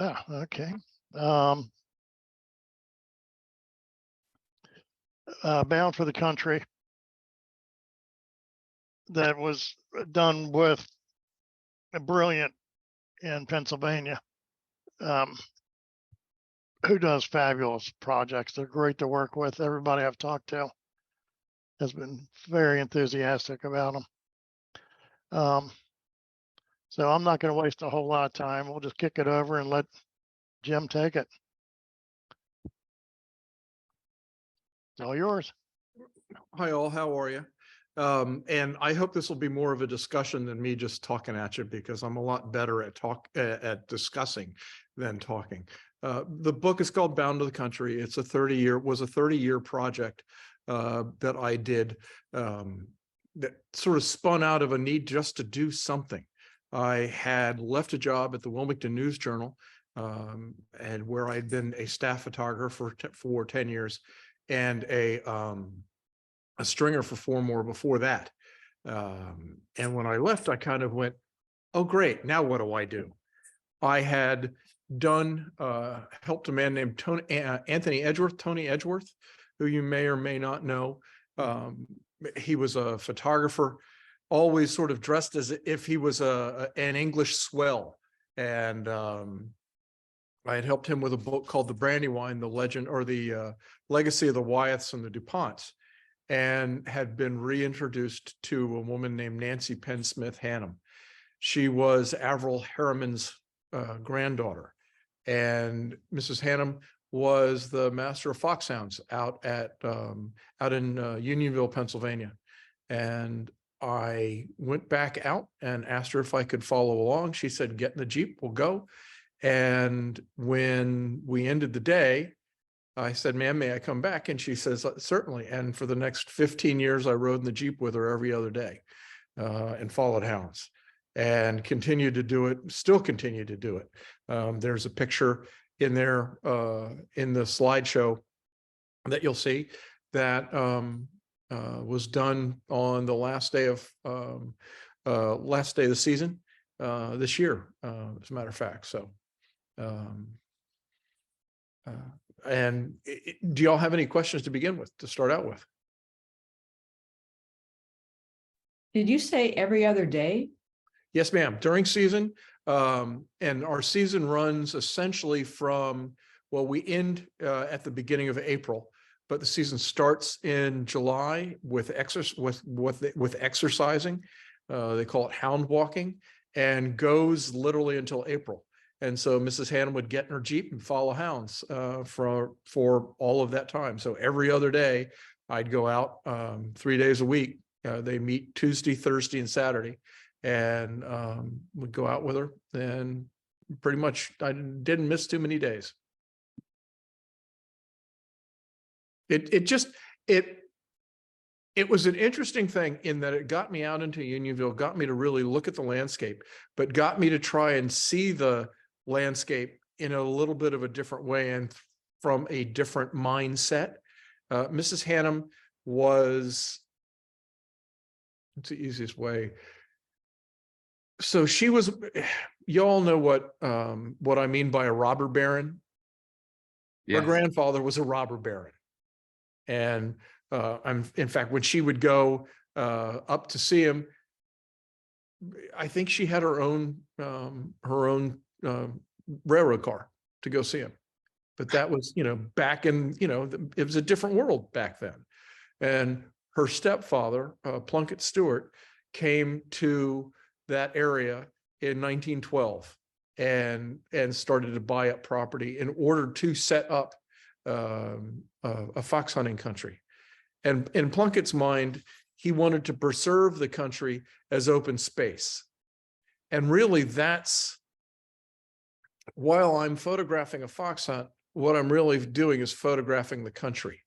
Ah, okay. Um, Bound for the Country, that was done with a brilliant in Pennsylvania, um, who does fabulous projects. They're great to work with. Everybody I've talked to has been very enthusiastic about them. So I'm not going to waste a whole lot of time. We'll just kick it over and let Jim take it. It's all yours. Hi all, how are you? And I hope this will be more of a discussion than me just talking at you, because I'm a lot better at discussing than talking. The book is called Bound to the Country. It's a 30-year project that I did, that sort of spun out of a need just to do something. I had left a job at the Wilmington News Journal, and where I'd been a staff photographer for 10 years and a stringer for 4 more before that. And when I left, I kind of went, oh, great. Now what do I do? I had done, helped a man named Tony Edgeworth, who you may or may not know. He was a photographer, always sort of dressed as if he was an English swell. And I had helped him with a book called The Brandywine, the legend or the legacy of the Wyeths and the DuPonts, and had been reintroduced to a woman named Nancy Penn Smith Hannum. She was Averell Harriman's granddaughter, and Mrs. Hannum was the master of foxhounds out in Unionville, Pennsylvania. And I went back out and asked her if I could follow along. She said, get in the Jeep, we'll go. And when we ended the day, I said, ma'am, may I come back? And she says, certainly. And for the next 15 years, I rode in the Jeep with her every other day and followed hounds and continued to do it, still continue to do it. There's a picture in there in the slideshow that you'll see that was done on the last day of the season this year, as a matter of fact. So, and do y'all have any questions to begin with, to start out with? Did you say every other day? Yes, ma'am. During season, and our season runs essentially from, well, we end at the beginning of April, but the season starts in July with exercising. They call it hound walking, and goes literally until April. And so Mrs. Hannum would get in her Jeep and follow hounds for all of that time. So every other day I'd go out 3 days a week. They meet Tuesday, Thursday, and Saturday, and would go out with her. And pretty much I didn't miss too many days. It was an interesting thing in that it got me out into Unionville, got me to really look at the landscape, but got me to try and see the landscape in a little bit of a different way and from a different mindset. Mrs. Hannum was, what's the easiest way? So she was, you all know what I mean by a robber baron. Yes. Her grandfather was a robber baron. And in fact, when she would go up to see him, I think she had her own railroad car to go see him. But that was, back in, it was a different world back then. And her stepfather, Plunkett Stewart, came to that area in 1912 and started to buy up property in order to set up a fox hunting country. And in Plunkett's mind, he wanted to preserve the country as open space. And really, that's, while I'm photographing a fox hunt, what I'm really doing is photographing the country.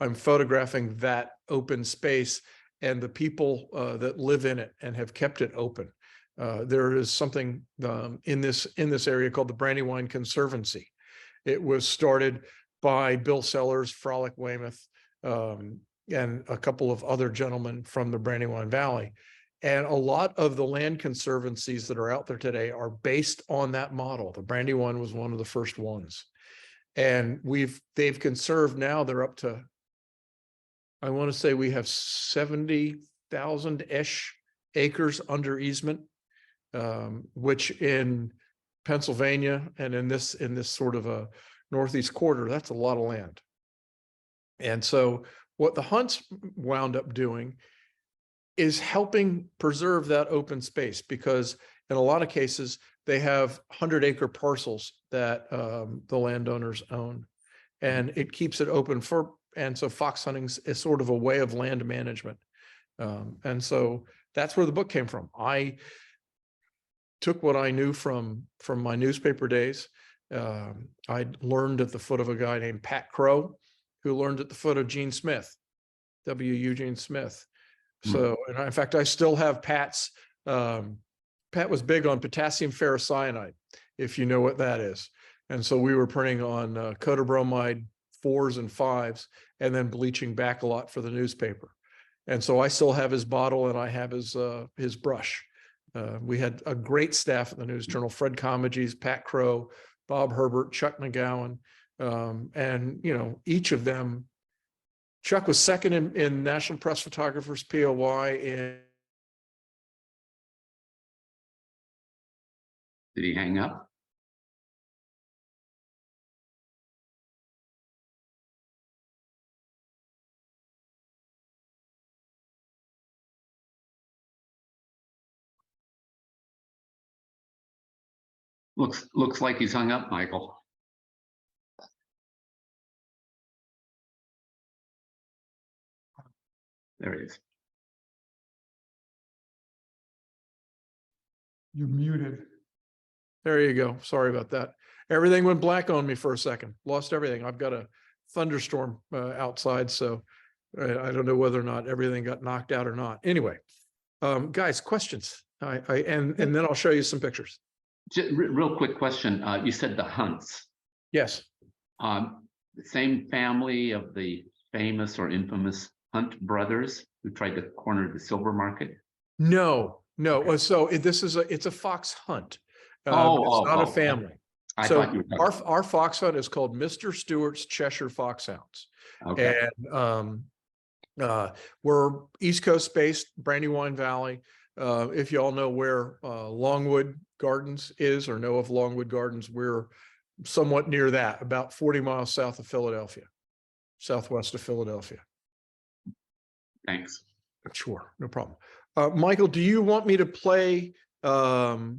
I'm photographing that open space and the people that live in it and have kept it open. There is something in this area called the Brandywine Conservancy. It was started by Bill Sellers, Frolic Weymouth, and a couple of other gentlemen from the Brandywine Valley. And a lot of the land conservancies that are out there today are based on that model. The Brandywine was one of the first ones. And they've conserved now, they're up to, I want to say we have 70,000-ish acres under easement, which in Pennsylvania and in this sort of a northeast quarter, that's a lot of land. And so what the hunts wound up doing is helping preserve that open space, because in a lot of cases, they have 100-acre parcels that the landowners own, and it keeps it open and so fox hunting is sort of a way of land management. And so that's where the book came from. I took what I knew from my newspaper days. I learned at the foot of a guy named Pat Crow, who learned at the foot of Gene Smith, W. Eugene Smith. So, and in fact, I still have Pat's, Pat was big on potassium ferrocyanide, if you know what that is. And so we were printing on cotobromide 4s and 5s, and then bleaching back a lot for the newspaper. And so I still have his bottle, and I have his brush. We had a great staff at the News Journal: Fred Comegys, Pat Crow, Bob Herbert, Chuck McGowan, and each of them. Chuck was second in National Press Photographers POY in. Did he hang up? Looks like he's hung up, Michael. There he is. You're muted. There you go. Sorry about that. Everything went black on me for a second. Lost everything. I've got a thunderstorm outside, so I don't know whether or not everything got knocked out or not. Anyway, guys, questions. And then I'll show you some pictures. Just real quick question. You said the Hunts. Yes. The same family of the famous or infamous Hunt brothers who tried to corner the silver market? No. Okay. So it's a fox hunt. It's Oh, not a family. I So thought you were talking. our fox hunt is called Mr. Stewart's Cheshire Foxhounds. Okay. And we're East Coast based, Brandywine Valley. If you all know where Longwood Gardens is, or know of Longwood Gardens, we're somewhat near that, about 40 miles south of Philadelphia, southwest of Philadelphia. Thanks. Sure, no problem. Michael, do you want me to play the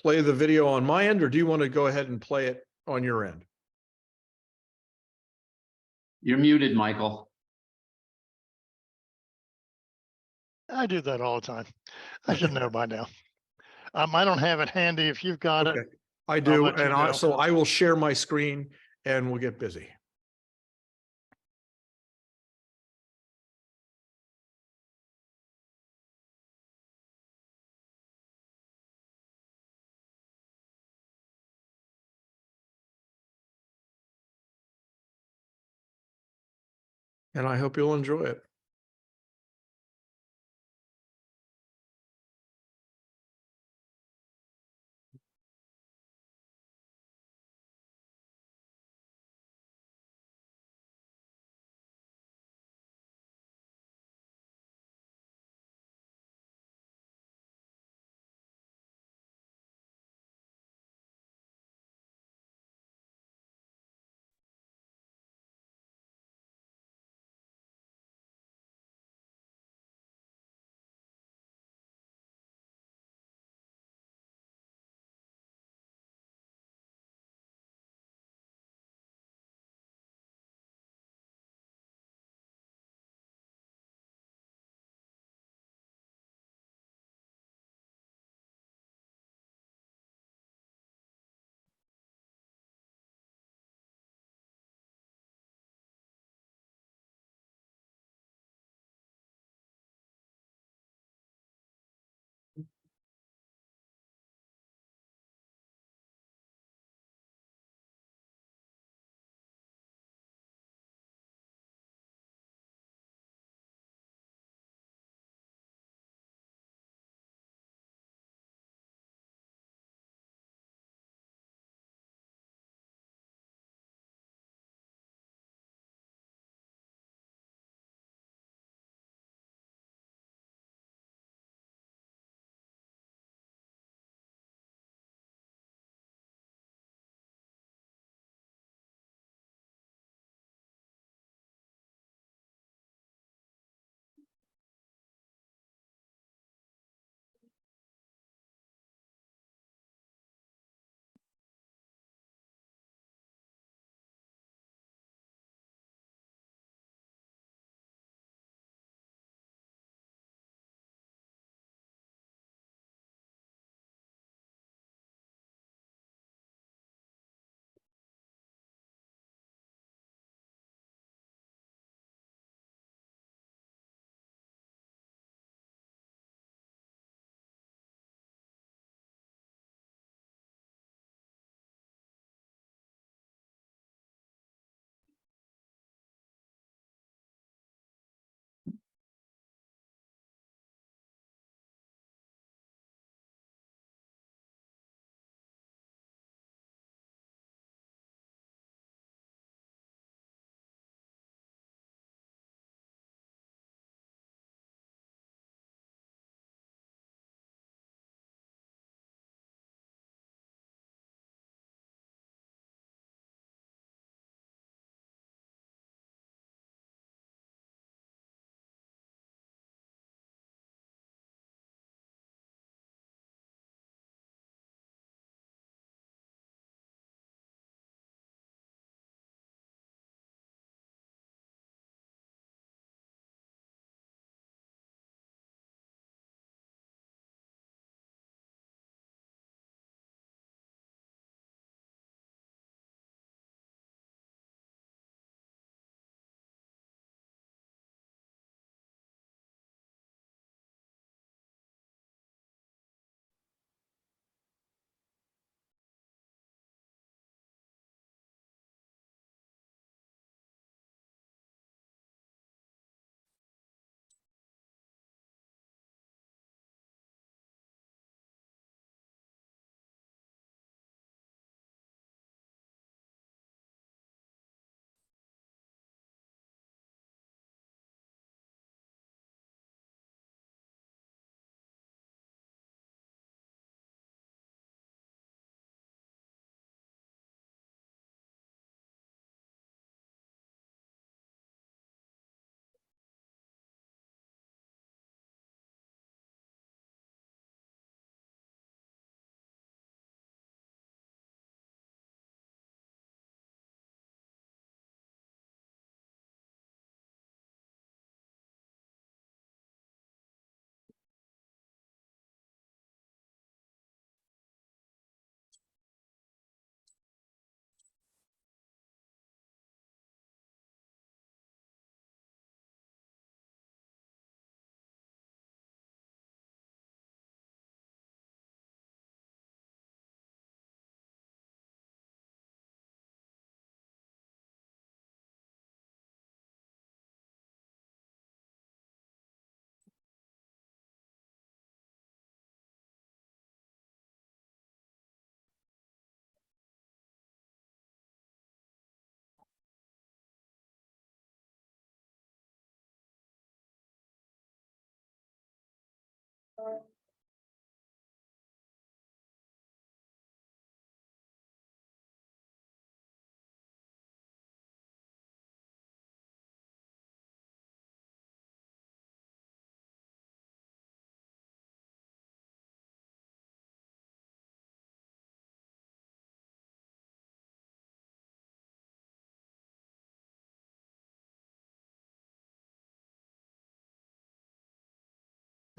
video on my end, or do you want to go ahead and play it on your end? You're muted, Michael. I do that all the time. I should know by now. I don't have it handy. If you've got it, I I'll do, let you and know. so I will share my screen and we'll get busy. And I hope you'll enjoy it.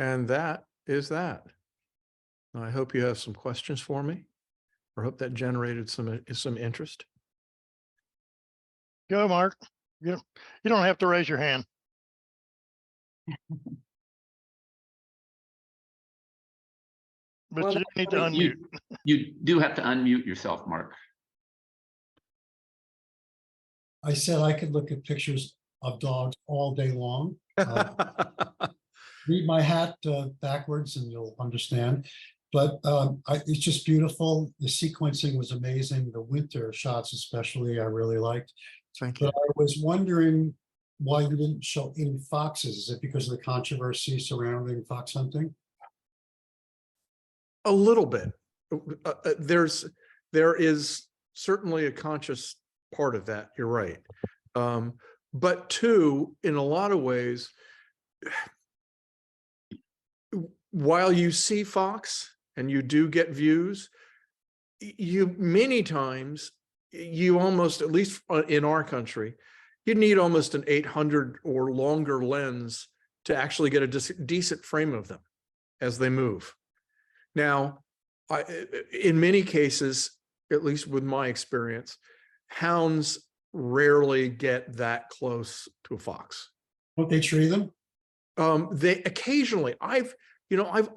And that is that. I hope you have some questions for me, or hope that generated some interest. Go, Mark. You don't have to raise your hand. But Well, you need to unmute. You do have to unmute yourself, Mark. I said I could look at pictures of dogs all day long. Read my hat backwards and you'll understand. But it's just beautiful. The sequencing was amazing. The winter shots especially, I really liked. Thank you. But I was wondering why you didn't show any foxes. Is it because of the controversy surrounding fox hunting? A little bit. There is certainly a conscious part of that. You're right. But two, in a lot of ways, while you see fox and you do get views, you many times you almost, at least in our country, you need almost an 800 or longer lens to actually get a decent frame of them as they move. Now, in many cases, at least with my experience, hounds rarely get that close to a fox. Don't they tree them? They occasionally, I've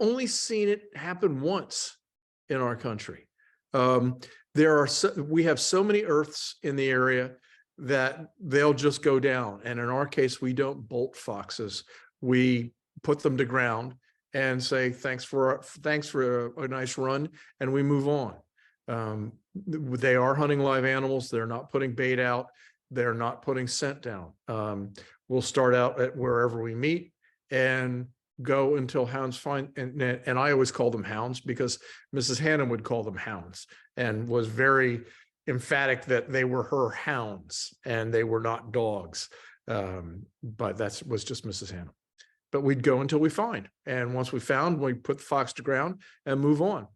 only seen it happen once in our country. We have so many earths in the area that they'll just go down. And in our case, we don't bolt foxes. We put them to ground and say, thanks for a nice run. And we move on. They are hunting live animals. They're not putting bait out. They're not putting scent down. We'll start out at wherever we meet and go until hounds find, and I always call them hounds because Mrs. Hannum would call them hounds and was very emphatic that they were her hounds and they were not dogs. But that was just Mrs. Hannum. But we'd go until we find. And once we found, we put the fox to ground and move on.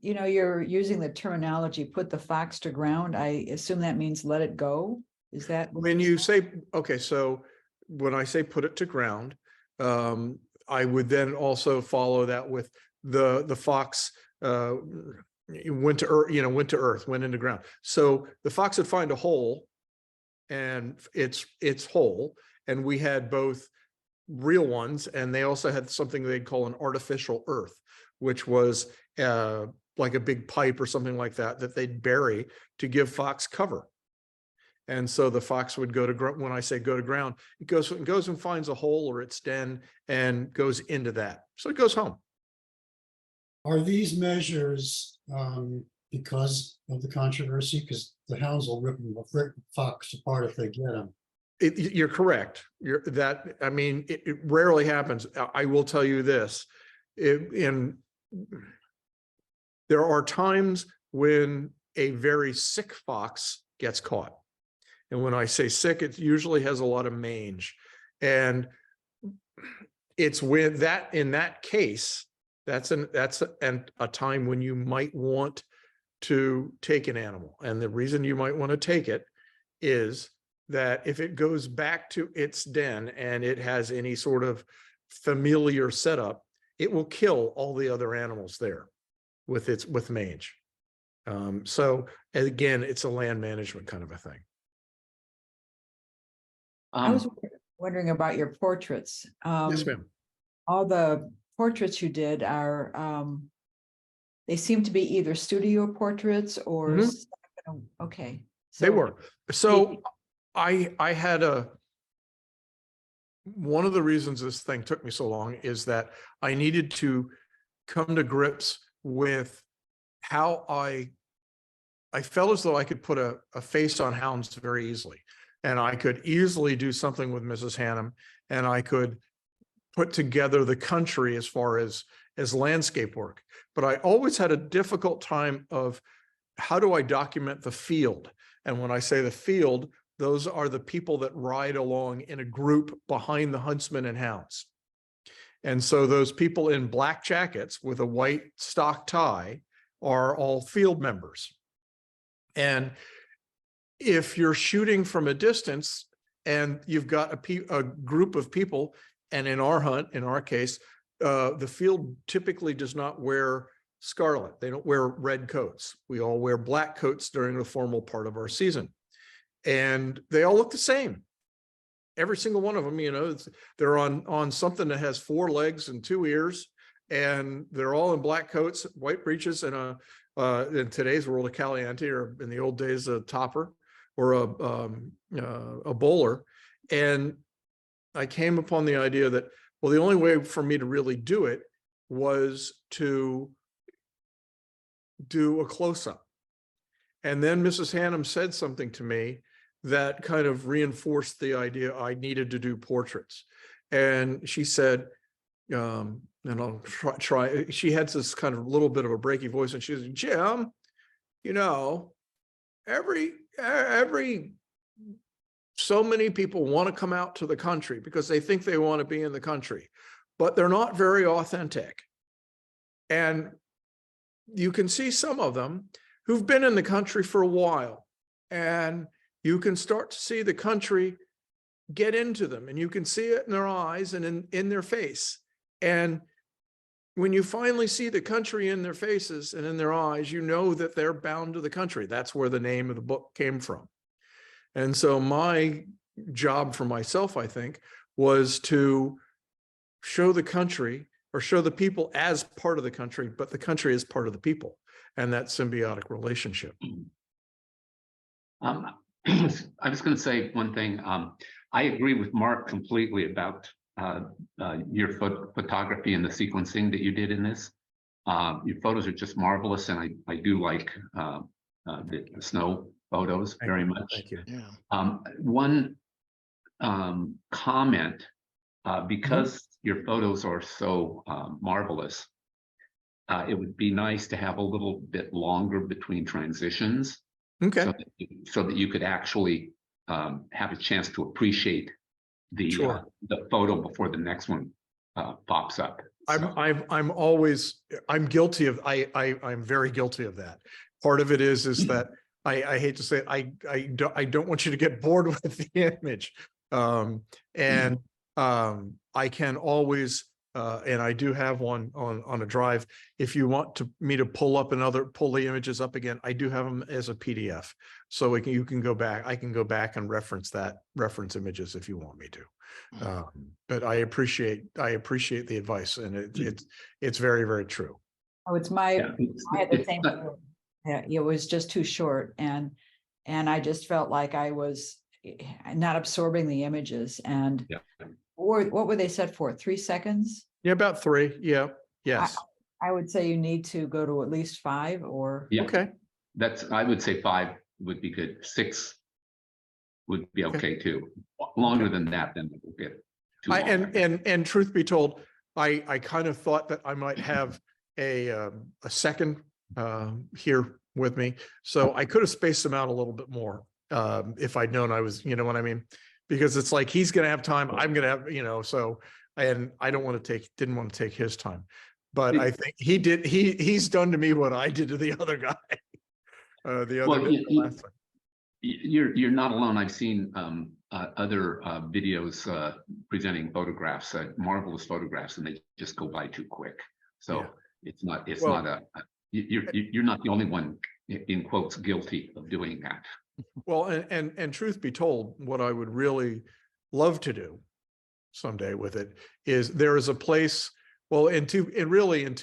You know, you're using the terminology, put the fox to ground. I assume that means let it go. Is that? When you say, okay, so when I say put it to ground, I would then also follow that with the fox went to earth, went into ground. So the fox would find a hole and it's whole. And we had both real ones, and they also had something they'd call an artificial earth, which was like a big pipe or something like that, that they'd bury to give fox cover. And so the fox would go to, when I say go to ground, it goes and finds a hole or its den and goes into that. So it goes home. Are these measures because of the controversy? Because the hounds will rip the fox apart if they get them. You're correct. I mean, it rarely happens. I will tell you this. There are times when a very sick fox gets caught. And when I say sick, it usually has a lot of mange. And it's when that, in that case, that's a time when you might want to take an animal. And the reason you might want to take it is that if it goes back to its den and it has any sort of familiar setup, it will kill all the other animals there with mange. So again, it's a land management kind of a thing. I was wondering about your portraits. Yes, ma'am. All the portraits you did are, they seem to be either studio portraits or, okay. They were. So I had one of the reasons this thing took me so long is that I needed to come to grips with how I felt as though I could put a face on hounds very easily. And I could easily do something with Mrs. Hannum, and I could put together the country as far as landscape work. But I always had a difficult time of how do I document the field? And when I say the field, those are the people that ride along in a group behind the huntsmen and hounds. And so those people in black jackets with a white stock tie are all field members. And if you're shooting from a distance and you've got a group of people And in our hunt, in our case, the field typically does not wear scarlet. They don't wear red coats. We all wear black coats during the formal part of our season. And they all look the same. Every single one of them, they're on something that has 4 legs and 2 ears, and they're all in black coats, white breeches, and in today's world, a caliente, or in the old days, a topper or a bowler. And I came upon the idea that, well, the only way for me to really do it was to do a close-up. And then Mrs. Hannum said something to me that kind of reinforced the idea I needed to do portraits. And she said, and I'll try, she had this kind of little bit of a breaky voice, and she said, Jim, every so many people want to come out to the country because they think they want to be in the country, but they're not very authentic. And you can see some of them who've been in the country for a while, and you can start to see the country get into them, and you can see it in their eyes and in their face. And when you finally see the country in their faces and in their eyes, you know that they're bound to the country. That's where the name of the book came from. And so my job for myself, I think, was to show the country, or show the people as part of the country, but the country is part of the people, and that symbiotic relationship. I was going to say one thing. I agree with Mark completely about your photography and the sequencing that you did in this. Your photos are just marvelous, and I do like the snow photos very much. Thank you. Yeah. One comment, because your photos are so marvelous, it would be nice to have a little bit longer between transitions. Okay. So that you could actually have a chance to appreciate the Sure. The photo before the next one pops up. So, I'm guilty of, I'm very guilty of that. Part of it is that I hate to say it, I don't want you to get bored with the image. I can always, and I do have one on a drive. If you want me to pull the images up again, I do have them as a PDF. So you can go back, I can go back and reference images if you want me to. But I appreciate the advice, and it's very, very true. Oh, I had the same. Yeah, it was just too short, and I just felt like I was not absorbing the images. And or what were they set for? 3 seconds? Yeah, about 3. Yeah. Yes. I would say you need to go to at least 5 or. yeah, Okay. I would say 5 would be good. 6 would be okay too. Longer than that, then it will get too long. And truth be told, I kind of thought that I might have a second here with me, so I could have spaced them out a little bit more if I'd known I was, you know what I mean? Because it's like he's going to have time, I'm going to have, so, and I didn't want to take his time, but I think he's done to me what I did to the other guy. You're not alone. I've seen other videos presenting photographs, marvelous photographs, and they just go by too quick. So you're not the only one, in quotes, guilty of doing that. Well, and truth be told, what I would really love to do someday with it is there is a place, well, in two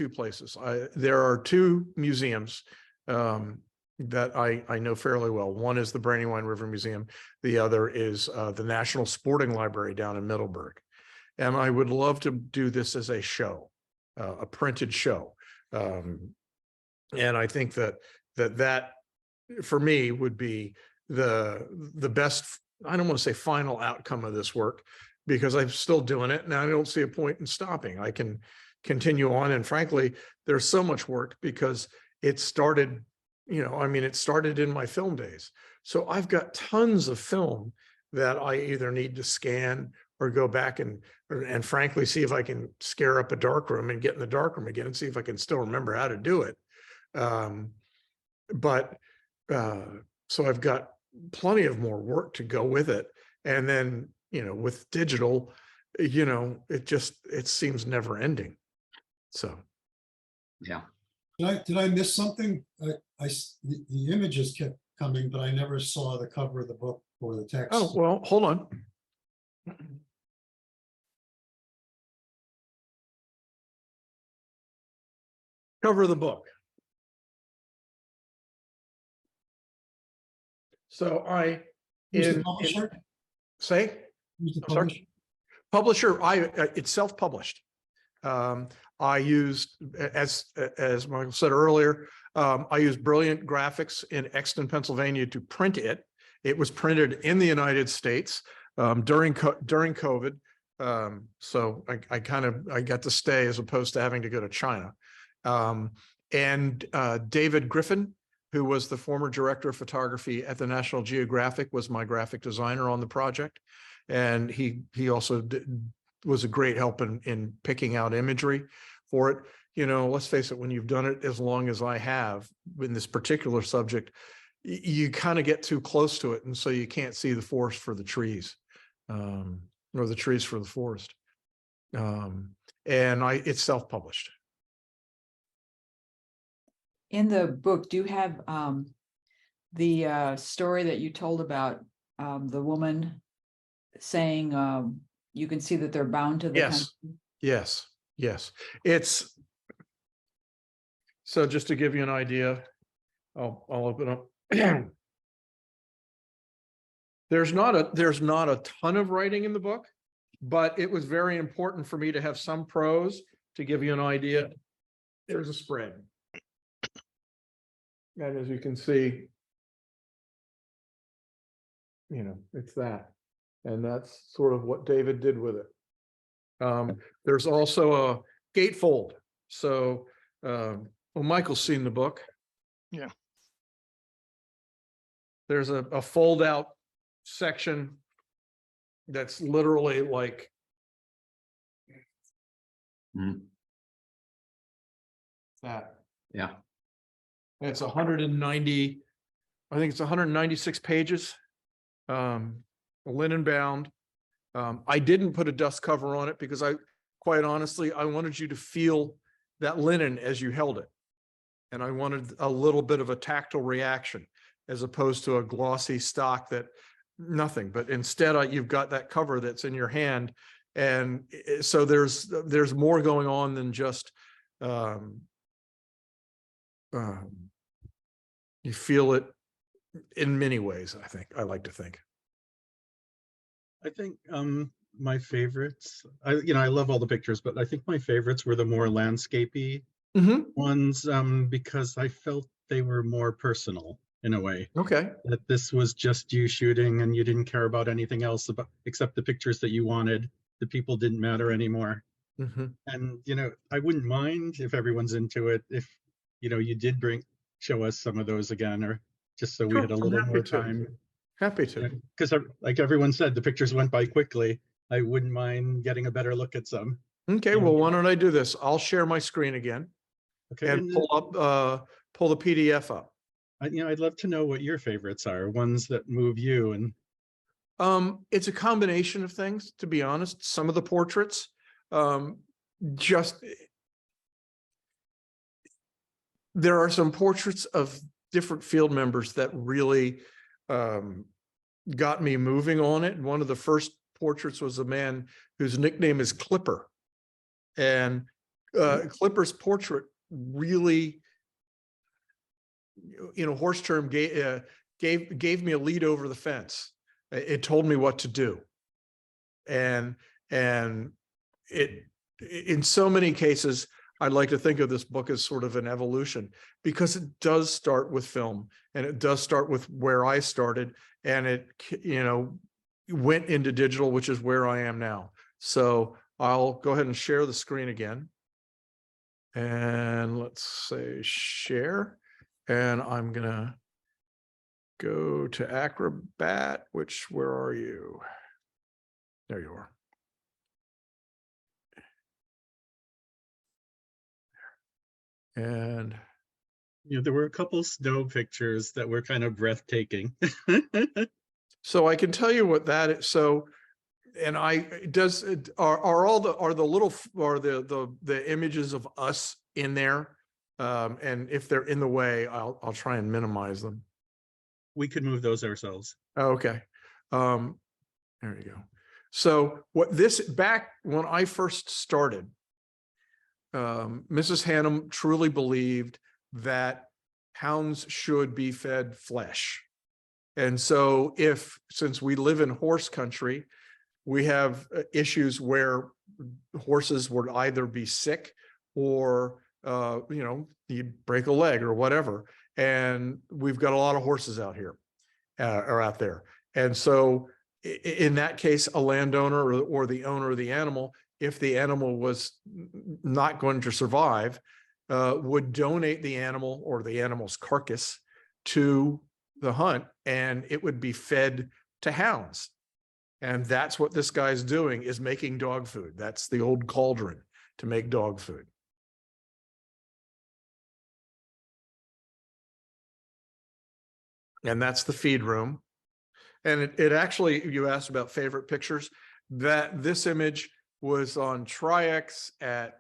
places. There are 2 museums that I know fairly well. One is the Brandywine River Museum. The other is the National Sporting Library down in Middleburg. And I would love to do this as a show, a printed show. And I think that for me would be the best, I don't want to say final outcome of this work, because I'm still doing it and I don't see a point in stopping. I can continue on. And frankly, there's so much work because it started, it started in my film days. So I've got tons of film that I either need to scan or go back and frankly, see if I can scare up a dark room and get in the dark room again and see if I can still remember how to do it. So I've got plenty of more work to go with it. And then, with digital, you know, it seems never ending. So. Yeah. Did I miss something? The images kept coming, but I never saw the cover of the book or the text. Oh, well, hold on. Cover of the book. So Who's the publisher? say, Who's the I'm sorry? publisher? Publisher, it's self-published. I used, as Michael said earlier, I used brilliant graphics in Exton, Pennsylvania to print it. It was printed in the United States during COVID. So I got to stay as opposed to having to go to China. And David Griffin, who was the former director of photography at the National Geographic, was my graphic designer on the project. And he also was a great help in picking out imagery for it. You know, let's face it, when you've done it as long as I have in this particular subject, you kind of get too close to it. And so you can't see the forest for the trees, or the trees for the forest. And it's self-published. In the book, do you have the story that you told about the woman saying you can see that they're bound to the Yes. country? Yes. It's so just to give you an idea, I'll open up. There's not a ton of writing in the book, but it was very important for me to have some prose to give you an idea. There's a spread. And as you can see, you know, it's that. And that's sort of what David did with it. There's also a gatefold. So, well, Michael's seen the book. Yeah. There's a fold out section that's literally like that. Yeah. And it's 190, I think it's 196 pages, linen bound. I didn't put a dust cover on it because quite honestly, I wanted you to feel that linen as you held it. And I wanted a little bit of a tactile reaction as opposed to a glossy stock that nothing, but instead you've got that cover that's in your hand. And so there's more going on than just, you feel it in many ways, I like to think. I think my favorites, I love all the pictures, but I think my favorites were the more landscapey ones because I felt they were more personal in a way. Okay. That this was just you shooting and you didn't care about anything else except the pictures that you wanted. The people didn't matter anymore. And, I wouldn't mind if everyone's into it, if, you did show us some of those again, or just so we had a little more time. Happy to. Because like everyone said, the pictures went by quickly. I wouldn't mind getting a better look at some. Okay, well, why don't I do this? I'll share my screen again. Okay. And pull the PDF up. I'd love to know what your favorites are, ones that move you. And it's a combination of things, to be honest. Some of the portraits, there are some portraits of different field members that really got me moving on it. And one of the first portraits was a man whose nickname is Clipper. And Clipper's portrait really, in a horse term, gave me a lead over the fence. It told me what to do. And it, in so many cases, I'd like to think of this book as sort of an evolution, because it does start with film, and it does start with where I started, and it, went into digital, which is where I am now. So I'll go ahead and share the screen again. And let's say share, and I'm gonna go to Acrobat, where are you? There you are. And there were a couple snow pictures that were kind of breathtaking. so I can tell you what that is. So And are all the images of us in there? And if they're in the way, I'll try and minimize them. We could move those ourselves. Okay. There you go. So back when I first started, Mrs. Hannum truly believed that hounds should be fed flesh. And so since we live in horse country, we have issues where horses would either be sick or, you break a leg or whatever. And we've got a lot of horses out here or out there. And so in that case, a landowner or the owner of the animal, if the animal was not going to survive, would donate the animal or the animal's carcass to the hunt, and it would be fed to hounds. And that's what this guy's doing, is making dog food. That's the old cauldron to make dog food. And that's the feed room. And it actually, you asked about favorite pictures, that this image was on Tri-X at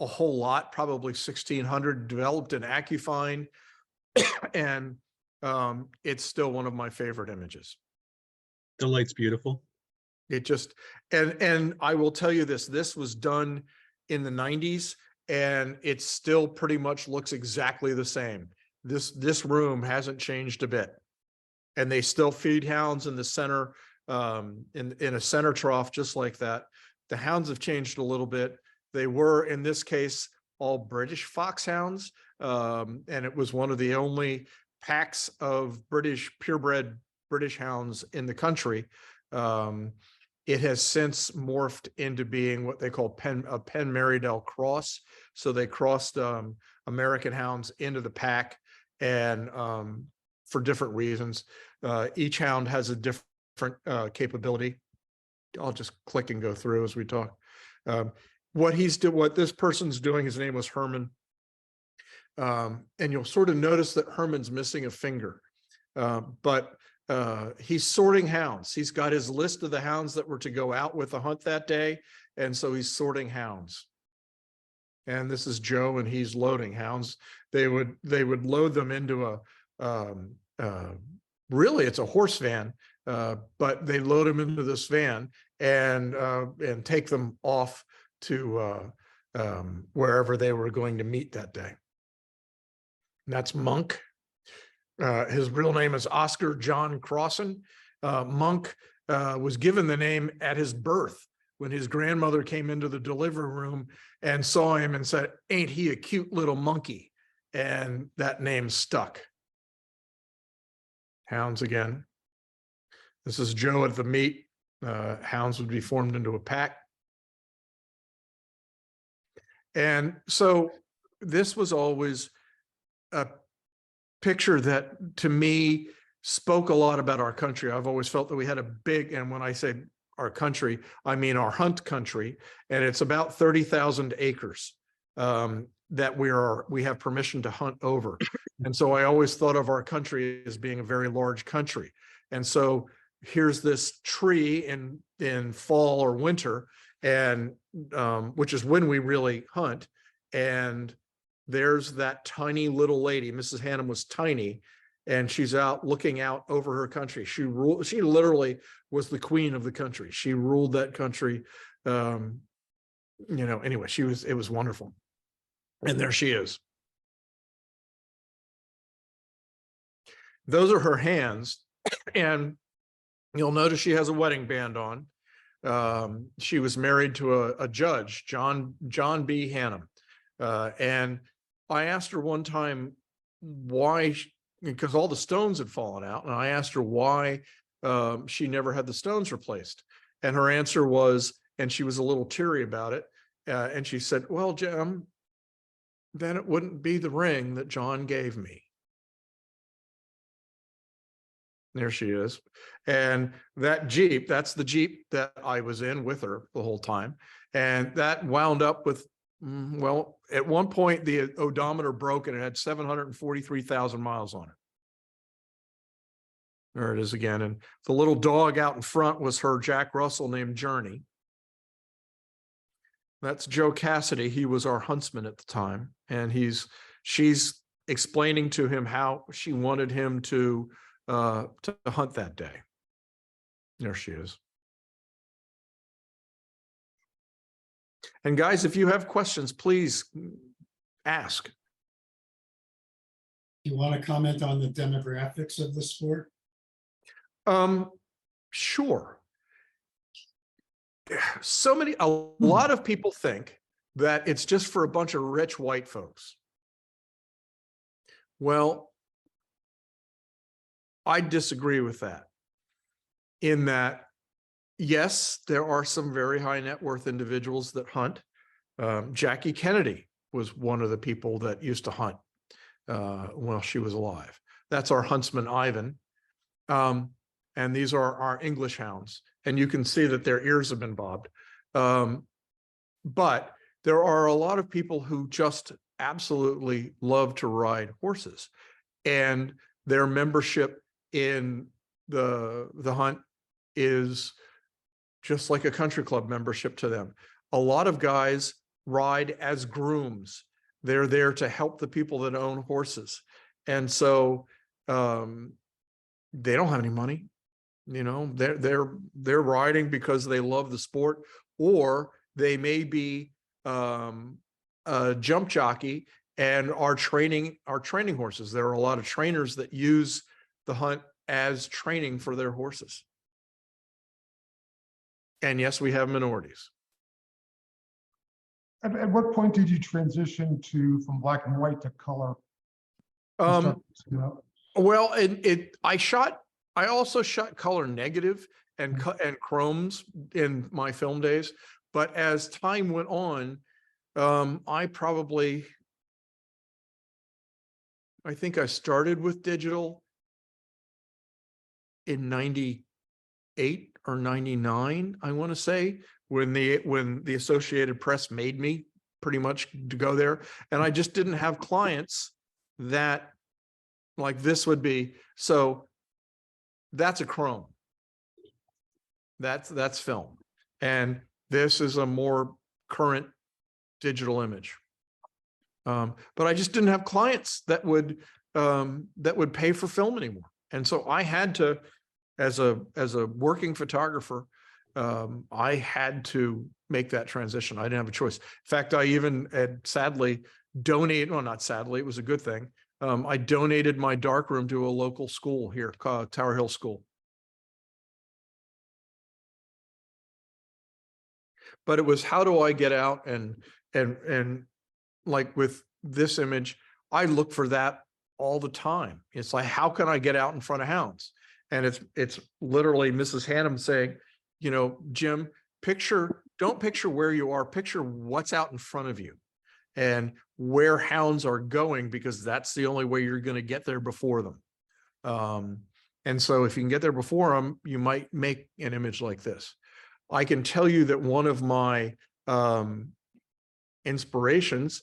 a whole lot, probably 1,600, developed in AccuFine. And it's still one of my favorite images. The light's beautiful. It just, and I will tell you this was done in the 90s, and it still pretty much looks exactly the same. This room hasn't changed a bit. And they still feed hounds in the center, in a center trough, just like that. The hounds have changed a little bit. They were, in this case, all British foxhounds. And it was one of the only packs of purebred British hounds in the country. It has since morphed into being what they call a Penn-Marydale cross. So they crossed American hounds into the pack, and for different reasons. Each hound has a different capability. I'll just click and go through as we talk. What this person's doing, his name was Herman. And you'll sort of notice that Herman's missing a finger. But he's sorting hounds. He's got his list of the hounds that were to go out with the hunt that day. And so he's sorting hounds. And this is Joe, and he's loading hounds. They would load them into really it's a horse van, but they load them into this van and take them off to wherever they were going to meet that day. And that's Monk. His real name is Oscar John Crossan. Monk was given the name at his birth, when his grandmother came into the delivery room and saw him and said, "Ain't he a cute little monkey?" And that name stuck. Hounds again. This is Joe at the meet. Hounds would be formed into a pack. And so this was always a picture that, to me, spoke a lot about our country. I've always felt that we had a big, and when I say our country, I mean our hunt country, and it's about 30,000 acres that we have permission to hunt over. And so I always thought of our country as being a very large country. And so here's this tree in fall or winter, and which is when we really hunt. And there's that tiny little lady. Mrs. Hannum was tiny, and she's out looking out over her country. She literally was the queen of the country. She ruled that country. Anyway, it was wonderful. And there she is. Those are her hands. And you'll notice she has a wedding band on. She was married to a judge, John B. Hannum. And I asked her one time why, because all the stones had fallen out, and I asked her why she never had the stones replaced. And her answer was, and she was a little teary about it, and she said, "Well, Jim, then it wouldn't be the ring that John gave me." There she is. And that Jeep, that's the Jeep that I was in with her the whole time. And that wound up with, well, at one point the odometer broke and it had 743,000 miles on it. There it is again. And the little dog out in front was her Jack Russell named Journey. That's Joe Cassidy. He was our huntsman at the time. And she's explaining to him how she wanted him to hunt that day. There she is. And guys, if you have questions, please ask. Do you want to comment on the demographics of the sport? Sure. A lot of people think that it's just for a bunch of rich white folks. Well, I disagree with that. In that, yes, there are some very high net worth individuals that hunt. Jackie Kennedy was one of the people that used to hunt while she was alive. That's our huntsman, Ivan. And these are our English hounds. And you can see that their ears have been bobbed. But there are a lot of people who just absolutely love to ride horses. And their membership in the hunt is just like a country club membership to them. A lot of guys ride as grooms. They're there to help the people that own horses. And so they don't have any money. You know, they're riding because they love the sport, or they may be a jump jockey and are training horses. There are a lot of trainers that use the hunt as training for their horses. And yes, we have minorities. At what point did you transition from black and white to color? Well, I also shot color negative and chromes in my film days. But as time went on, I think I started with digital in 98 or 99, I want to say, when the Associated Press made me pretty much to go there. And I just didn't have clients that like this would be. So that's a chrome. That's film. And this is a more current digital image. But I just didn't have clients that would pay for film anymore. And so I had to, as a working photographer, I had to make that transition. I didn't have a choice. In fact, I even had sadly donated, well, not sadly, it was a good thing. I donated my darkroom to a local school here, Tower Hill School. But it was, how do I get out and like with this image, I look for that all the time. It's like, how can I get out in front of hounds? And it's literally Mrs. Hannum saying, you know, Jim, don't picture where you are, picture what's out in front of you and where hounds are going, because that's the only way you're going to get there before them. And so if you can get there before them, you might make an image like this. I can tell you that one of my inspirations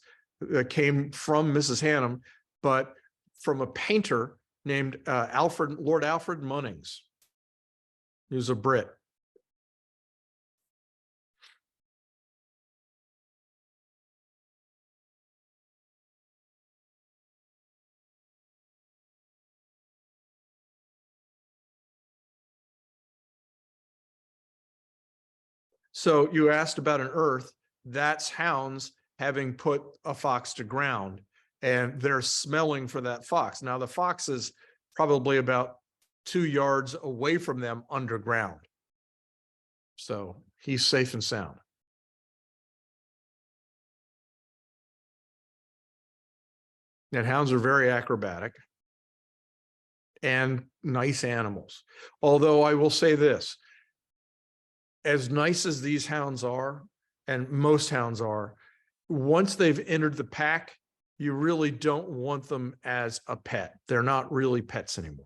came from Mrs. Hannum, but from a painter named Lord Alfred Munnings, who's a Brit. So you asked about an earth. That's hounds having put a fox to ground, and they're smelling for that fox. Now the fox is probably about 2 yards away from them underground. So he's safe and sound. And hounds are very acrobatic and nice animals. Although I will say this, as nice as these hounds are, and most hounds are, once they've entered the pack, you really don't want them as a pet. They're not really pets anymore.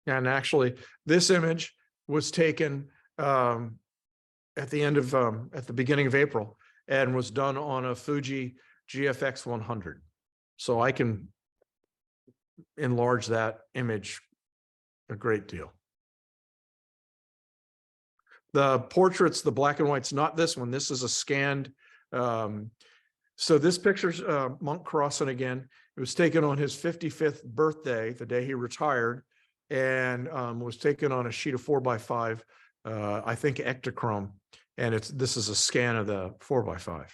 And actually, this image was taken at the beginning of April. and was done on a Fuji GFX 100. So I can enlarge that image a great deal. The portraits, the black and white's not this one. This is a scanned. So this picture's Monk Crossan again. It was taken on his 55th birthday, the day he retired, and was taken on a sheet of 4x5, I think Ektachrome. And this is a scan of the 4x5.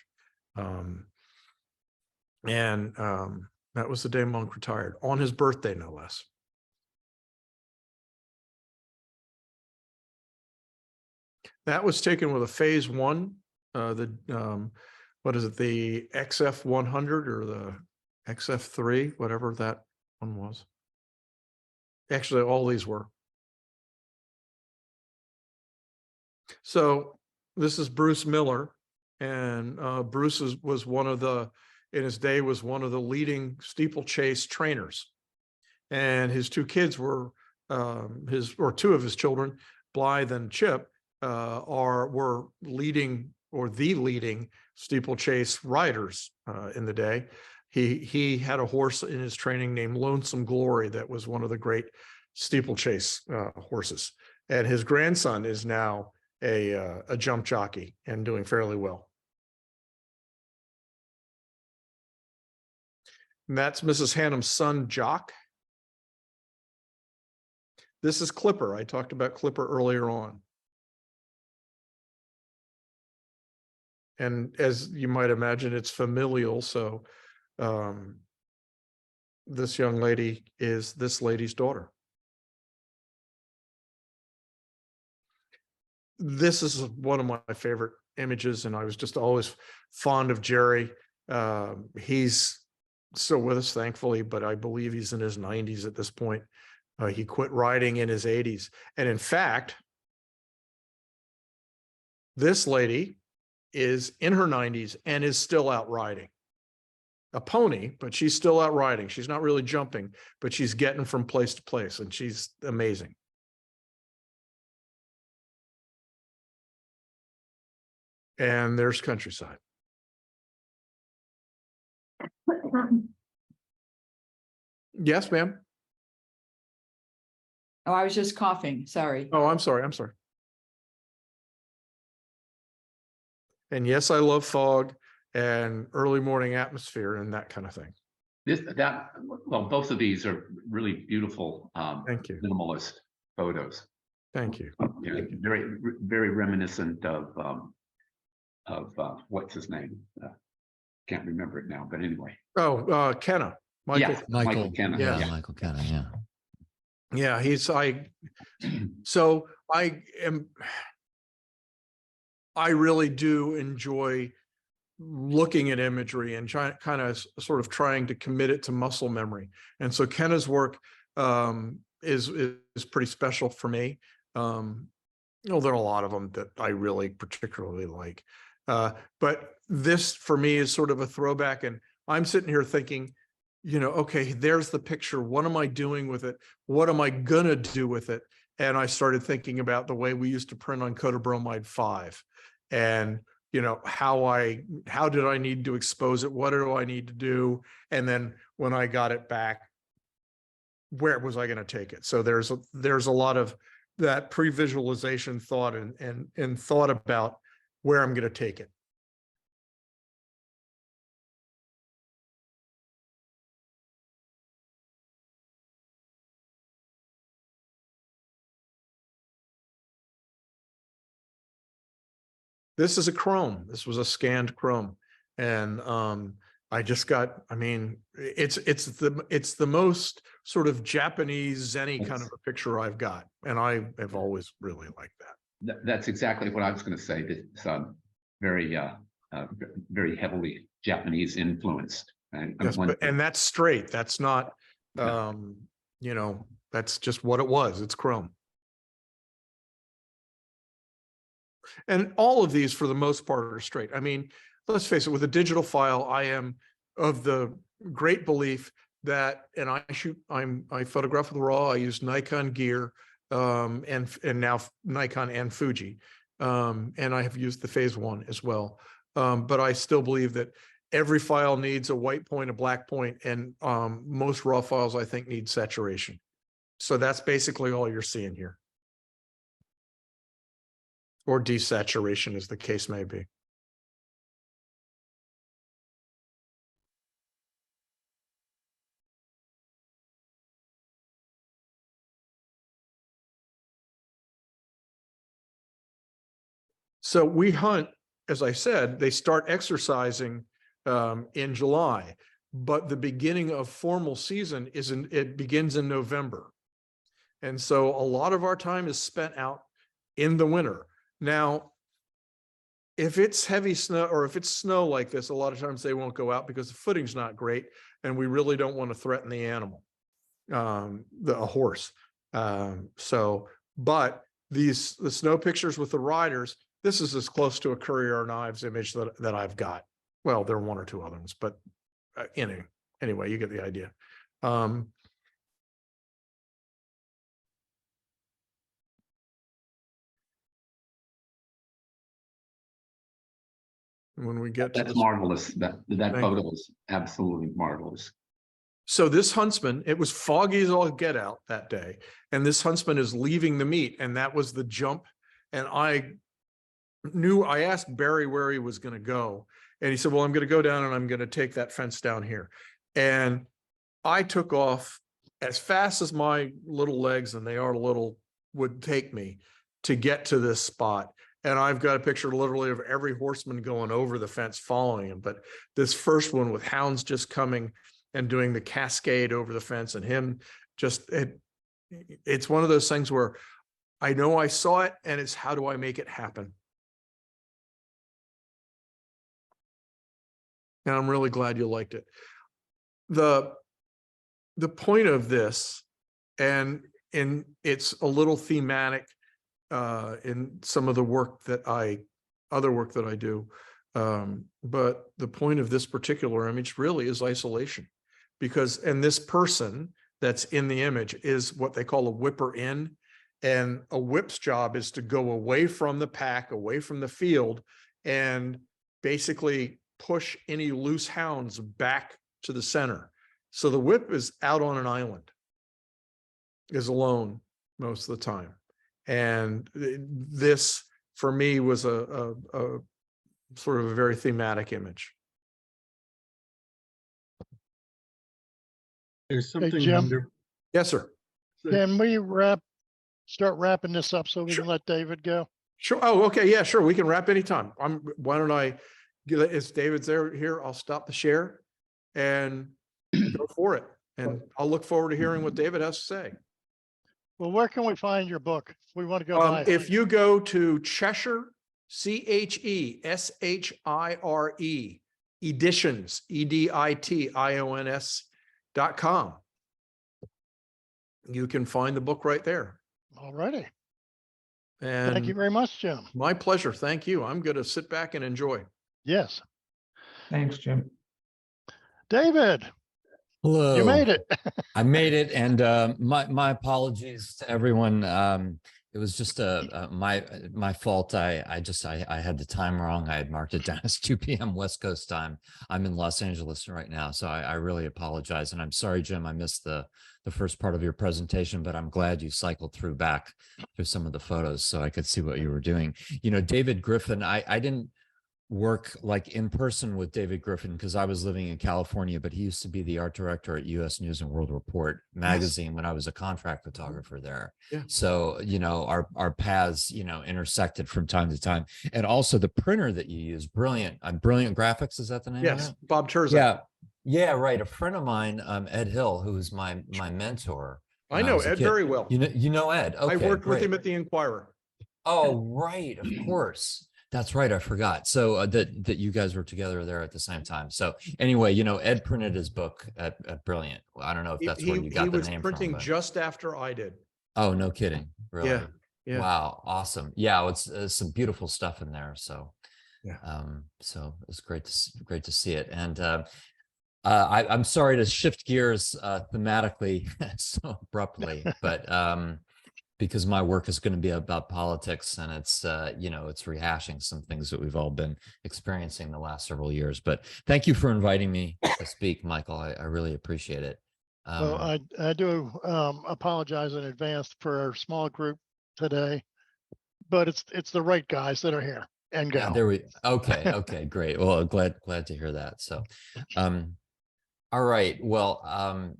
That was the day Monk retired, on his birthday, no less. That was taken with a phase 1, what is it, the XF 100 or the XF 3, whatever that one was. Actually, all these were. So this is Bruce Miller, and Bruce was one of the, in his day, was one of the leading steeplechase trainers. And his 2 kids were two of his children, Blythe and Chip, were leading, or the leading steeplechase riders in the day. He had a horse in his training named Lonesome Glory that was one of the great steeplechase horses. And his grandson is now a jump jockey and doing fairly well. And that's Mrs. Hannum's son, Jock. This is Clipper. I talked about Clipper earlier on. And as you might imagine, it's familial. So this young lady is this lady's daughter. This is one of my favorite images, and I was just always fond of Jerry. He's still with us, thankfully, but I believe he's in his 90s at this point. He quit riding in his 80s. And in fact, this lady is in her 90s and is still out riding. A pony, but she's still out riding. She's not really jumping, but she's getting from place to place, and she's amazing. And there's countryside. Yes, ma'am. Oh, I was just coughing. Sorry. Oh, I'm sorry. I'm sorry. And yes, I love fog and early morning atmosphere and that kind of thing. Well, both of these are really beautiful. Thank you. Minimalist photos. Thank you. Yeah, very, very reminiscent of what's his name? Can't remember it now, but anyway. Oh, Kenna. Michael. Yeah, Michael Kenna. Yeah. Yeah, Michael Kenna, yeah. Yeah, I really do enjoy looking at imagery and kind of sort of trying to commit it to muscle memory. And so Kenna's work is pretty special for me. There are a lot of them that I really particularly like. But this for me is sort of a throwback, and I'm sitting here thinking, okay, there's the picture. What am I doing with it? What am I gonna do with it? And I started thinking about the way we used to print on Cotobromide 5, and how did I need to expose it? What do I need to do? And then when I got it back, where was I going to take it? So there's a lot of that pre-visualization thought and thought about where I'm going to take it. This is a chrome. This was a scanned chrome. And I just got, it's the most sort of Japanese zen-y kind of a picture I've got. And I have always really liked that. That's exactly what I was going to say. It's very, very heavily Japanese influenced. And, yes, and that's straight. That's not, that's just what it was. It's chrome. And all of these, for the most part, are straight. Let's face it, with a digital file, I am of the great belief that, and I photograph with RAW, I use Nikon gear, and now Nikon and Fuji. And I have used the phase 1 as well. But I still believe that every file needs a white point, a black point, and most raw files, I think, need saturation. So that's basically all you're seeing here. Or desaturation, as the case may be. So we hunt, as I said, they start exercising in July, but the beginning of formal season it begins in November. And so a lot of our time is spent out in the winter. Now, if it's heavy snow or if it's snow like this, a lot of times they won't go out because the footing's not great and we really don't want to threaten the animal, a horse. But the snow pictures with the riders, this is as close to a Currier Knives image that I've got. Well, there are one or two other ones, but anyway, you get the idea. When we get to That's this, marvelous. That Thank photo is absolutely marvelous. so this huntsman, it was foggy as all get out that day, and this huntsman is leaving the meet, and that was the jump. And I asked Barry where he was going to go, and he said, well, I'm going to go down and I'm going to take that fence down here. And I took off as fast as my little legs, and they are little, would take me to get to this spot. And I've got a picture literally of every horseman going over the fence following him. But this first one with hounds just coming and doing the cascade over the fence, and him just, it's one of those things where I know I saw it, and it's how do I make it happen? And I'm really glad you liked it. The point of this, and it's a little thematic in some of the other work that I do. But the point of this particular image really is isolation, and this person that's in the image is what they call a whipper in, and a whip's job is to go away from the pack, away from the field, and basically push any loose hounds back to the center. So the whip is out on an island, is alone most of the time. And this, for me, was a sort of a very thematic image. There's something Jim. Yes, sir. Can we start wrapping this up so we Sure. can let David go? Sure. Oh, okay. Yeah, sure. We can wrap anytime. Why don't I if David's here, I'll stop the share and go for it. And I'll look forward to hearing what David has to say. Well, where can we find your book? If we want to go buy it. If you go to Cheshire, Cheshire editions, editions.com, you can find the book right there. All righty. And Thank you very much, Jim. my pleasure. Thank you. I'm going to sit back and enjoy. Yes. Thanks, Jim. David, Hello. you made it. I made it, and my apologies to everyone. It was just my fault. I had the time wrong. I had marked it down as 2 p.m. West Coast time. I'm in Los Angeles right now, so I really apologize. And I'm sorry, Jim, I missed the first part of your presentation, but I'm glad you cycled through some of the photos so I could see what you were doing. You know, David Griffin, I didn't work like in person with David Griffin because I was living in California, but he used to be the art director at US News and World Report magazine when I was a contract photographer there. Yeah. So, you know, our paths, you know, intersected from time to time. And also the printer that you use, Brilliant Graphics, is that the name? Yes, of it? Bob Terzak. Yeah. Yeah, right. A friend of mine, Ed Hill, who was my mentor. I when know was a Ed kid. very well. You know Ed. Okay, I worked with great. him at the Inquirer. Oh, right. Of course. That's right. I forgot. So that you guys were together there at the same time. So anyway, you know, Ed printed his book at Brilliant. I don't know if that's where you got the name He was printing from. just after I did. Oh, no kidding. Really? Yeah. Yeah. Wow. Awesome. Yeah. It's some beautiful stuff in there. So, Yeah. So it's great to see it. And I'm sorry to shift gears thematically so abruptly, but because my work is going to be about politics, and it's it's rehashing some things that we've all been experiencing the last several years. But thank you for inviting me to speak, Michael. I really appreciate it. Well, I do apologize in advance for our small group today, but it's the right guys that are here and yeah, gal. there we okay, great. Well, glad to hear that. So all right, well,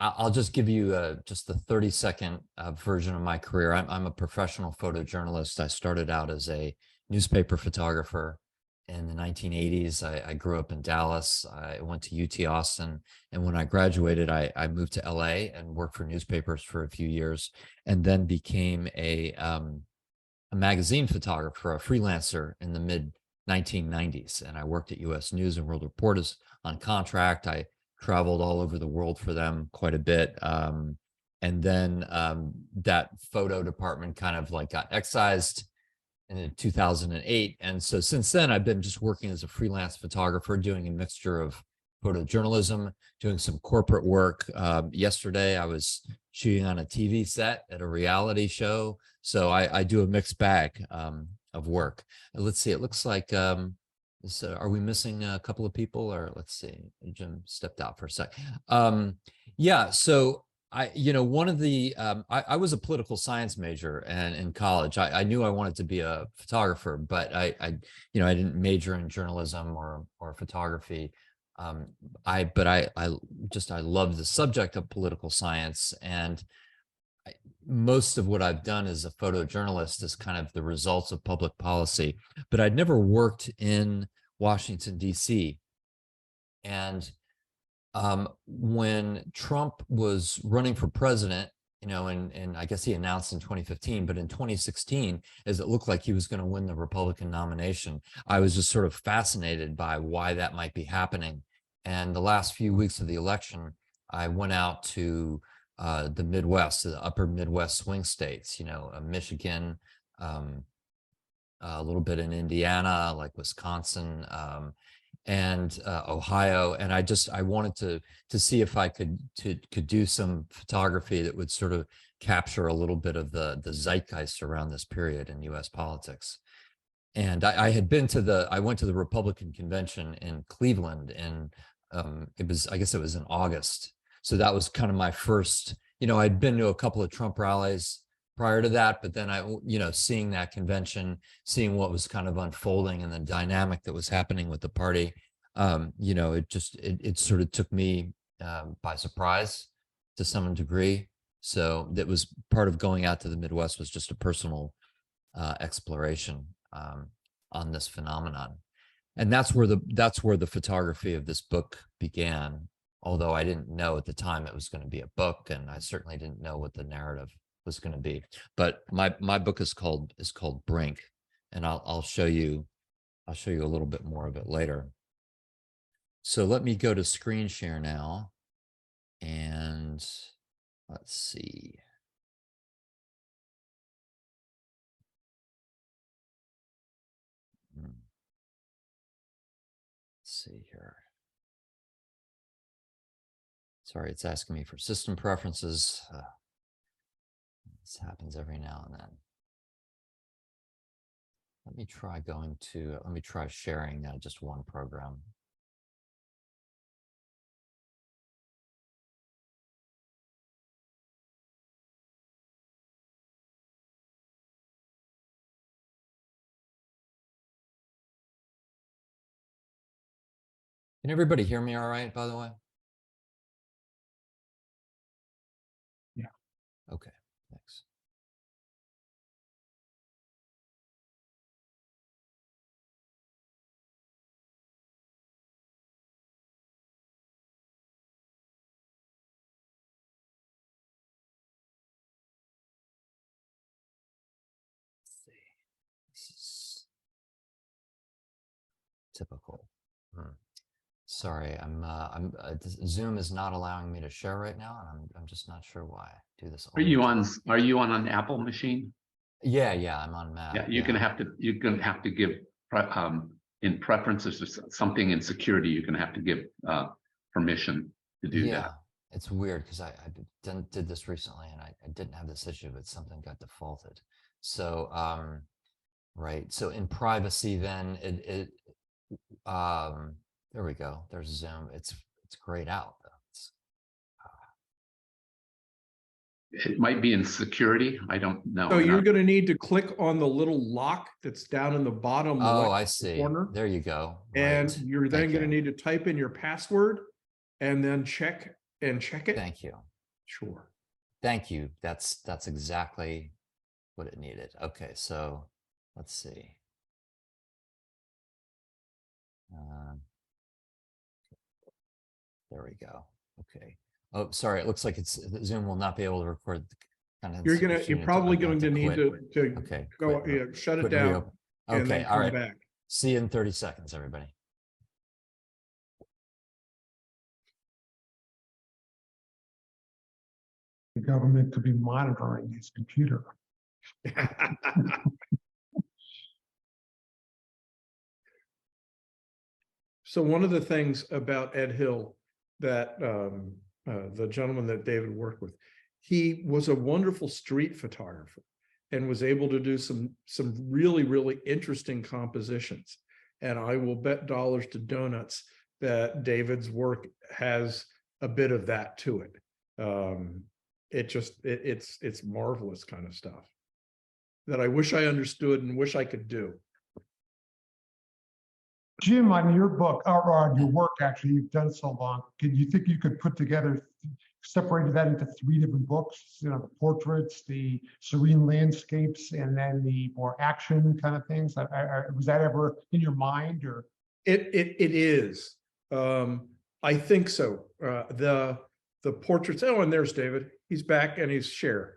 I'll just give you just the 30-second version of my career. I'm a professional photojournalist. I started out as a newspaper photographer in the 1980s. I grew up in Dallas. I went to UT Austin. And when I graduated, I moved to LA and worked for newspapers for a few years, and then became a magazine photographer, a freelancer in the mid 1990s. And I worked at US News and World Report as on contract. I traveled all over the world for them quite a bit. And then that photo department kind of like got excised in 2008. And so since then, I've been just working as a freelance photographer, doing a mixture of photojournalism, doing some corporate work. Yesterday, I was shooting on a TV set at a reality show. So I do a mixed bag of work. Let's see, it looks like, so are we missing a couple of people, or let's see, Jim stepped out for a sec. Yeah, so one of the, I was a political science major, and in college, I knew I wanted to be a photographer, but I didn't major in journalism or photography. I love the subject of political science, and most of what I've done as a photojournalist is kind of the results of public policy, but I'd never worked in Washington, D.C. And when Trump was running for president, and I guess he announced in 2015, but in 2016, as it looked like he was going to win the Republican nomination, I was just sort of fascinated by why that might be happening. And the last few weeks of the election, I went out to the Midwest, the upper Midwest swing states, Michigan, a little bit in Indiana, like Wisconsin, and Ohio. And I wanted to see if I could do some photography that would sort of capture a little bit of the zeitgeist around this period in US politics. And I went to the Republican convention in Cleveland, and I guess it was in August. So that was kind of my first, I'd been to a couple of Trump rallies prior to that, but then seeing that convention, seeing what was kind of unfolding and the dynamic that was happening with the party, it sort of took me by surprise to some degree. So that was part of going out to the Midwest, was just a personal exploration on this phenomenon. And that's where the photography of this book began. Although I didn't know at the time it was going to be a book, and I certainly didn't know what the narrative was going to be. But my book is called Brink, and I'll show you a little bit more of it later. So let me go to screen share now, and let's see. Let's see here. Sorry, it's asking me for system preferences. This happens every now and then. Let me try sharing just one program. Can everybody hear me all right, by the way? Yeah. Okay, thanks. Let's see. This is typical. Sorry, Zoom is not allowing me to share right now, and I'm just not sure why. Do this. Are you on an Apple machine? Yeah, I'm on Mac. Yeah, you're gonna have to give in preferences or something in security. You're gonna have to give permission to do that. It's weird because I did this recently and I didn't have this issue, but something got defaulted. So, right. So in privacy, then there we go. There's Zoom. It's grayed out though. It might be in security. I don't know. So you're going to need to click on the little lock that's down in the bottom Oh, left I see. corner. There you go. And Right. you're then Thank going to you. need to type in your password and then check it. Thank you. Sure. Thank you. That's exactly what it needed. Okay, so let's see. There we go. Okay. Oh, sorry. It looks like Zoom will not be able to record. You're probably going to need to okay, go shut it down. Reopen. And Okay, then all come right. back. See you in 30 seconds, everybody. The government could be monitoring his computer. So one of the things about Ed Hill that the gentleman that David worked with, he was a wonderful street photographer and was able to do some really, really interesting compositions. And I will bet dollars to donuts that David's work has a bit of that to it. It's marvelous kind of stuff that I wish I understood and wish I could do. Jim, on your book, or on your work, actually, you've done so long. Could you think you could put together, separated that into 3 different books? You know, the portraits, the serene landscapes, and then the more action kind of things. Was that ever in your mind, or? It is. I think so. The portraits. Oh, and there's David. He's back and he's shared.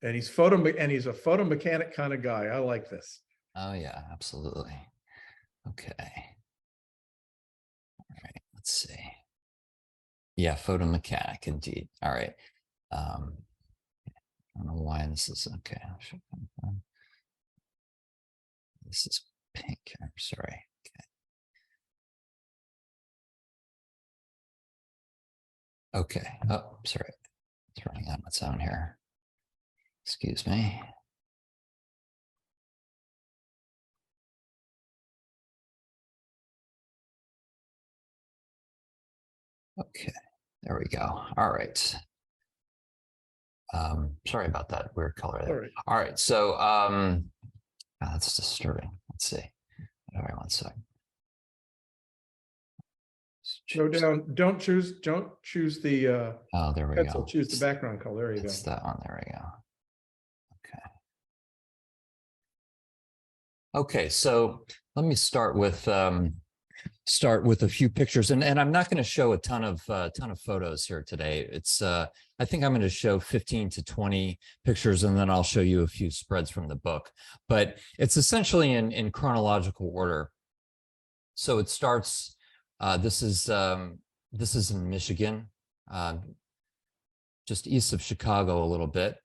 And he's a photo mechanic kind of guy. I like this. Oh yeah, absolutely. Okay. All right, let's see. Yeah, photo mechanic indeed. All right. I don't know why this is okay. This is pink. I'm sorry. Okay. Okay. Oh, sorry. It's running on its own here. Excuse me. Okay, there we go. All right. Sorry about that weird color there. All right. So that's disturbing. Let's see. All right, 1 second. Go down. Don't choose the oh, there we pencil. go. Choose the background color. There you It's go. that one. There we go. Okay. Okay, so let me start with a few pictures, and I'm not going to show a ton of photos here today. It's I think I'm going to show 15 to 20 pictures, and then I'll show you a few spreads from the book. But it's essentially in chronological order. So it starts. This is in Michigan, just east of Chicago a little bit.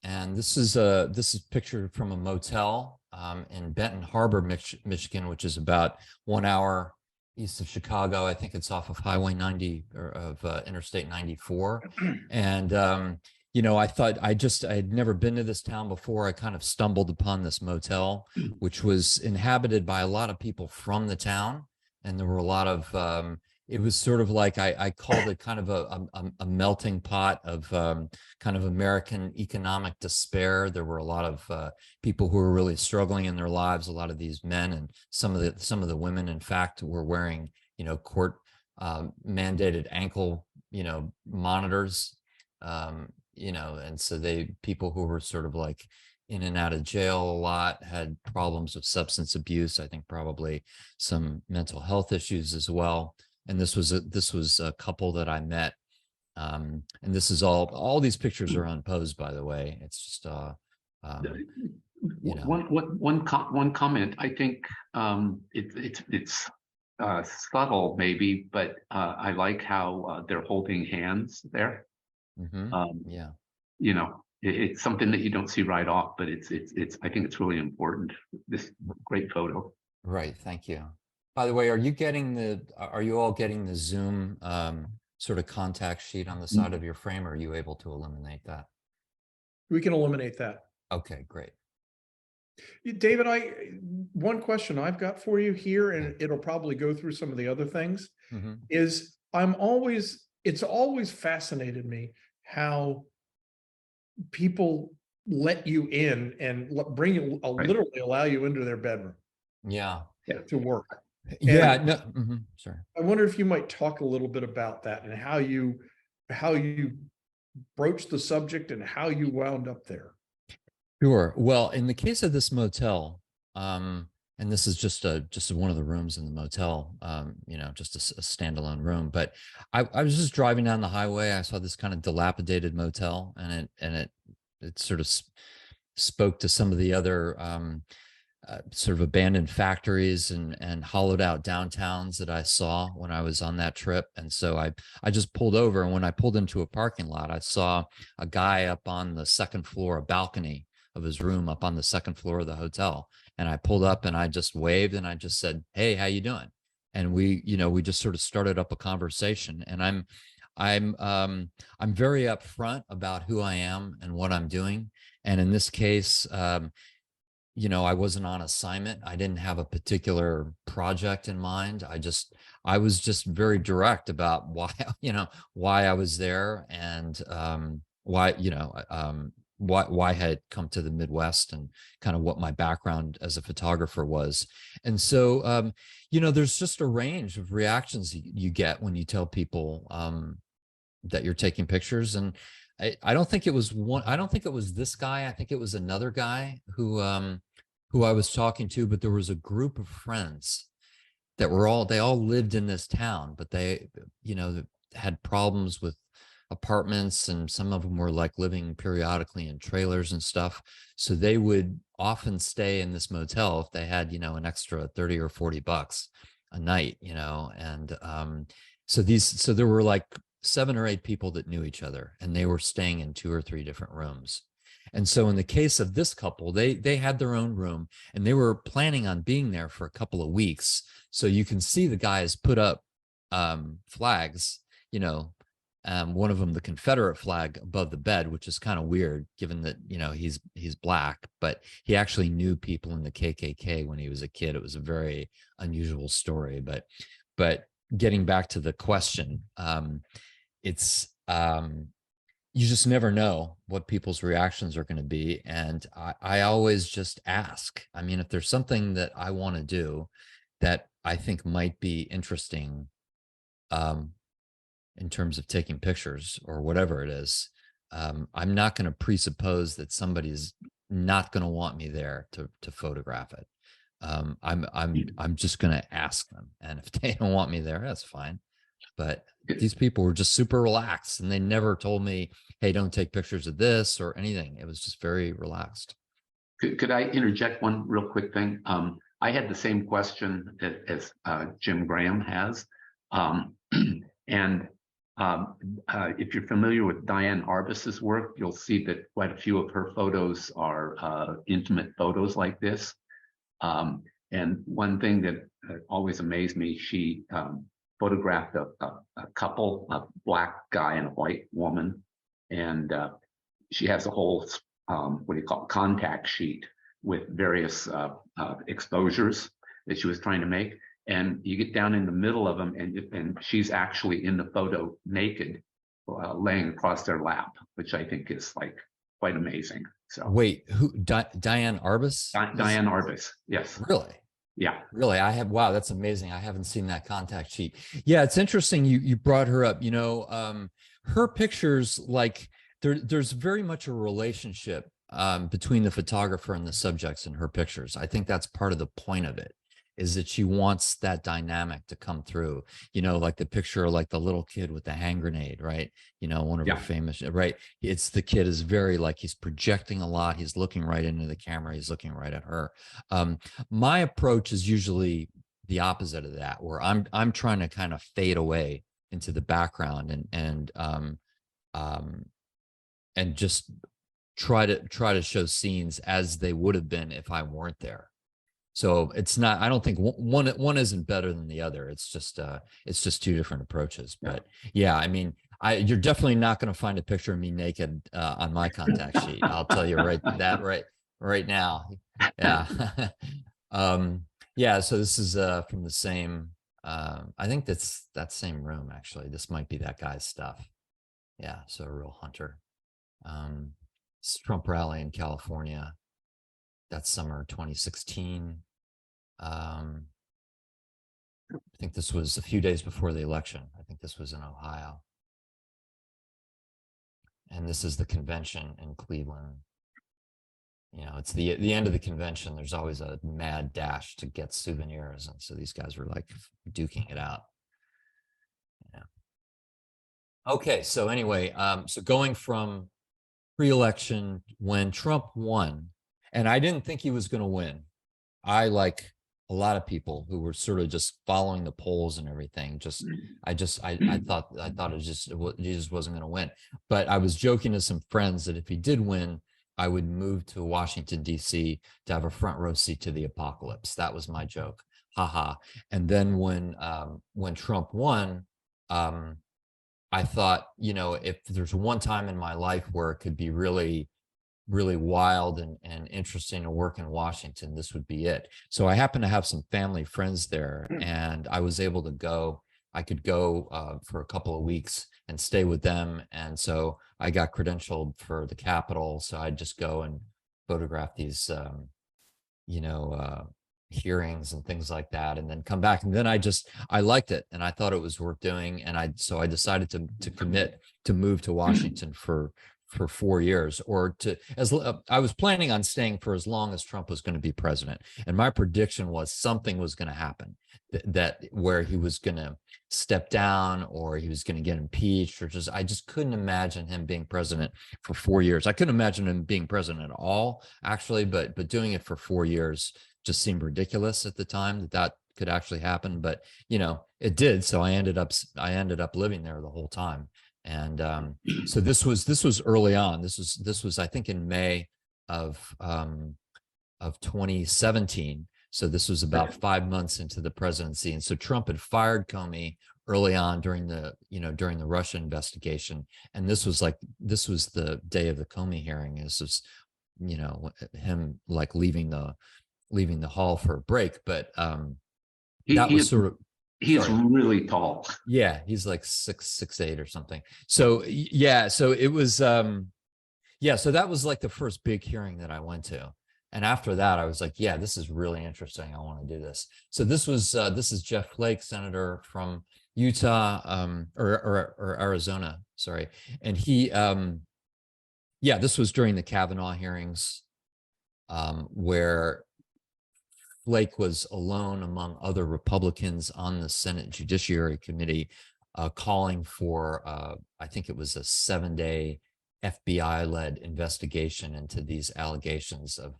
And this is a picture from a motel in Benton Harbor, Michigan, which is about 1 hour east of Chicago. I think it's off of Highway 90 or of Interstate 94. And you know, I thought I had never been to this town before. I kind of stumbled upon this motel, which was inhabited by a lot of people from the town, and there were a lot of it was sort of like I called it kind of a melting pot of kind of American economic despair. There were a lot of people who were really struggling in their lives. A lot of these men and some of the women, in fact, were wearing, you know, court mandated ankle, you know, monitors, you know, and so people who were sort of like in and out of jail a lot had problems with substance abuse. I think probably some mental health issues as well. And this was a couple that I met, and this is all these pictures are unposed, by the way. It's just you know, one comment. I think it's subtle maybe, but I like how they're holding hands there. Yeah, you know, it's something that you don't see right off, but it's I think it's really important. This great photo. right. Thank you. By the way, are you all getting the Zoom sort of contact sheet on the side of your frame, or are you able to eliminate that? We can eliminate that. Okay, great. David, one question I've got for you here, and it'll probably go through some of the other things, is it's always fascinated me how people let you in and bring you, literally allow you into their bedroom. Yeah. To work. Yeah. And No. Sorry. I wonder if you might talk a little bit about that and how you broached the subject and how you wound up there. Sure. Well, in the case of this motel, and this is just one of the rooms in the motel, just a standalone room. But I was just driving down the highway. I saw this kind of dilapidated motel, and it sort of spoke to some of the other sort of abandoned factories and hollowed out downtowns that I saw when I was on that trip. And so I just pulled over, and when I pulled into a parking lot, I saw a guy up on the second floor, a balcony of his room up on the second floor of the hotel. And I pulled up and I just waved and I just said, "Hey, how you doing?" And we just sort of started up a conversation. And I'm very upfront about who I am and what I'm doing. And in this case, I wasn't on assignment. I didn't have a particular project in mind. I was just very direct about why I was there, and why I had come to the Midwest, and kind of what my background as a photographer was. And so, there's just a range of reactions you get when you tell people that you're taking pictures. And I don't think it was this guy. I think it was another guy who I was talking to, but there was a group of friends that they all lived in this town, but they, had problems with apartments, and some of them were like living periodically in trailers and stuff. So they would often stay in this motel if they had, an extra 30 or 40 bucks a night, and so there were like 7 or 8 people that knew each other, and they were staying in 2 or 3 different rooms. And so in the case of this couple, they had their own room, and they were planning on being there for a couple of weeks. So you can see the guys put up flags, one of them, the Confederate flag above the bed, which is kind of weird given that, he's black, but he actually knew people in the KKK when he was a kid. It was a very unusual story. But getting back to the question, it's you just never know what people's reactions are going to be. And I always just ask. I mean, if there's something that I want to do that I think might be interesting, in terms of taking pictures or whatever it is, I'm not going to presuppose that somebody's not going to want me there to photograph it. I'm just going to ask them, and if they don't want me there, that's fine. But these people were just super relaxed, and they never told me, "Hey, don't take pictures of this," or anything. It was just very relaxed. Could I interject one real quick thing? I had the same question as Jim Graham has. And if you're familiar with Diane Arbus's work, you'll see that quite a few of her photos are intimate photos like this. And one thing that always amazed me, she photographed a couple, a black guy and a white woman, and she has a whole contact sheet with various exposures that she was trying to make. And you get down in the middle of them, and she's actually in the photo naked, laying across their lap, which I think is like quite amazing. So wait, who? Diane Arbus? Diane Arbus, yes. Really? Yeah. Really? Wow, that's amazing. I haven't seen that contact sheet. Yeah, it's interesting you brought her up. Her pictures, like there's very much a relationship between the photographer and the subjects in her pictures. I think that's part of the point of it, is that she wants that dynamic to come through, like the picture, like the little kid with the hand grenade, right? One of her famous, right? It's the kid is very like, he's projecting a lot. He's looking right into the camera. He's looking right at her. My approach is usually the opposite of that, where I'm trying to kind of fade away into the background and just try to show scenes as they would have been if I weren't there. So it's not, I don't think one isn't better than the other. It's just two different approaches. But yeah, I mean, you're definitely not going to find a picture of me naked on my contact sheet. I'll tell you right now. Yeah. Yeah. So this is from the same, I think that's that same room, actually. This might be that guy's stuff. Yeah. So a real hunter. It's Trump rally in California. That's summer 2016. I think this was a few days before the election. I think this was in Ohio. And this is the convention in Cleveland. You know, it's the end of the convention. There's always a mad dash to get souvenirs. And so these guys were like duking it out. Yeah. Okay, so anyway, so going from pre-election when Trump won, and I didn't think he was going to win. I, like a lot of people who were sort of just following the polls and everything, I thought it just wasn't going to win. But I was joking to some friends that if he did win, I would move to Washington, D.C. to have a front row seat to the apocalypse. That was my joke. Haha. And then when Trump won, I thought, you know, if there's one time in my life where it could be really, really wild and interesting to work in Washington, this would be it. So I happened to have some family friends there, and I was able to go. I could go for a couple of weeks and stay with them. And so I got credentialed for the Capitol. So I'd just go and photograph these, hearings and things like that, and then come back. And then I liked it, and I thought it was worth doing. And so I decided to commit to move to Washington for 4 years, or I was planning on staying for as long as Trump was going to be president. And my prediction was something was going to happen that where he was going to step down, or he was going to get impeached, or I just couldn't imagine him being president for 4 years. I couldn't imagine him being president at all, actually, but doing it for 4 years just seemed ridiculous at the time that could actually happen. But, you know, it did. So I ended up living there the whole time. And so this was early on. This was I think in May of 2017. So this was about 5 months into the presidency. And so Trump had fired Comey early on during the Russia investigation. And this was the day of the Comey hearing. This was, you know, him like leaving the hall for a break. But he's really tall. Yeah, he's like 6'8" or something. So yeah, so it was so that was like the first big hearing that I went to. And after that, I was like, yeah, this is really interesting. I want to do this. So this is Jeff Flake, senator from Utah, or Arizona, sorry. And he this was during the Kavanaugh hearings, where Flake was alone among other Republicans on the Senate Judiciary Committee, calling for, I think it was a 7-day FBI-led investigation into these allegations of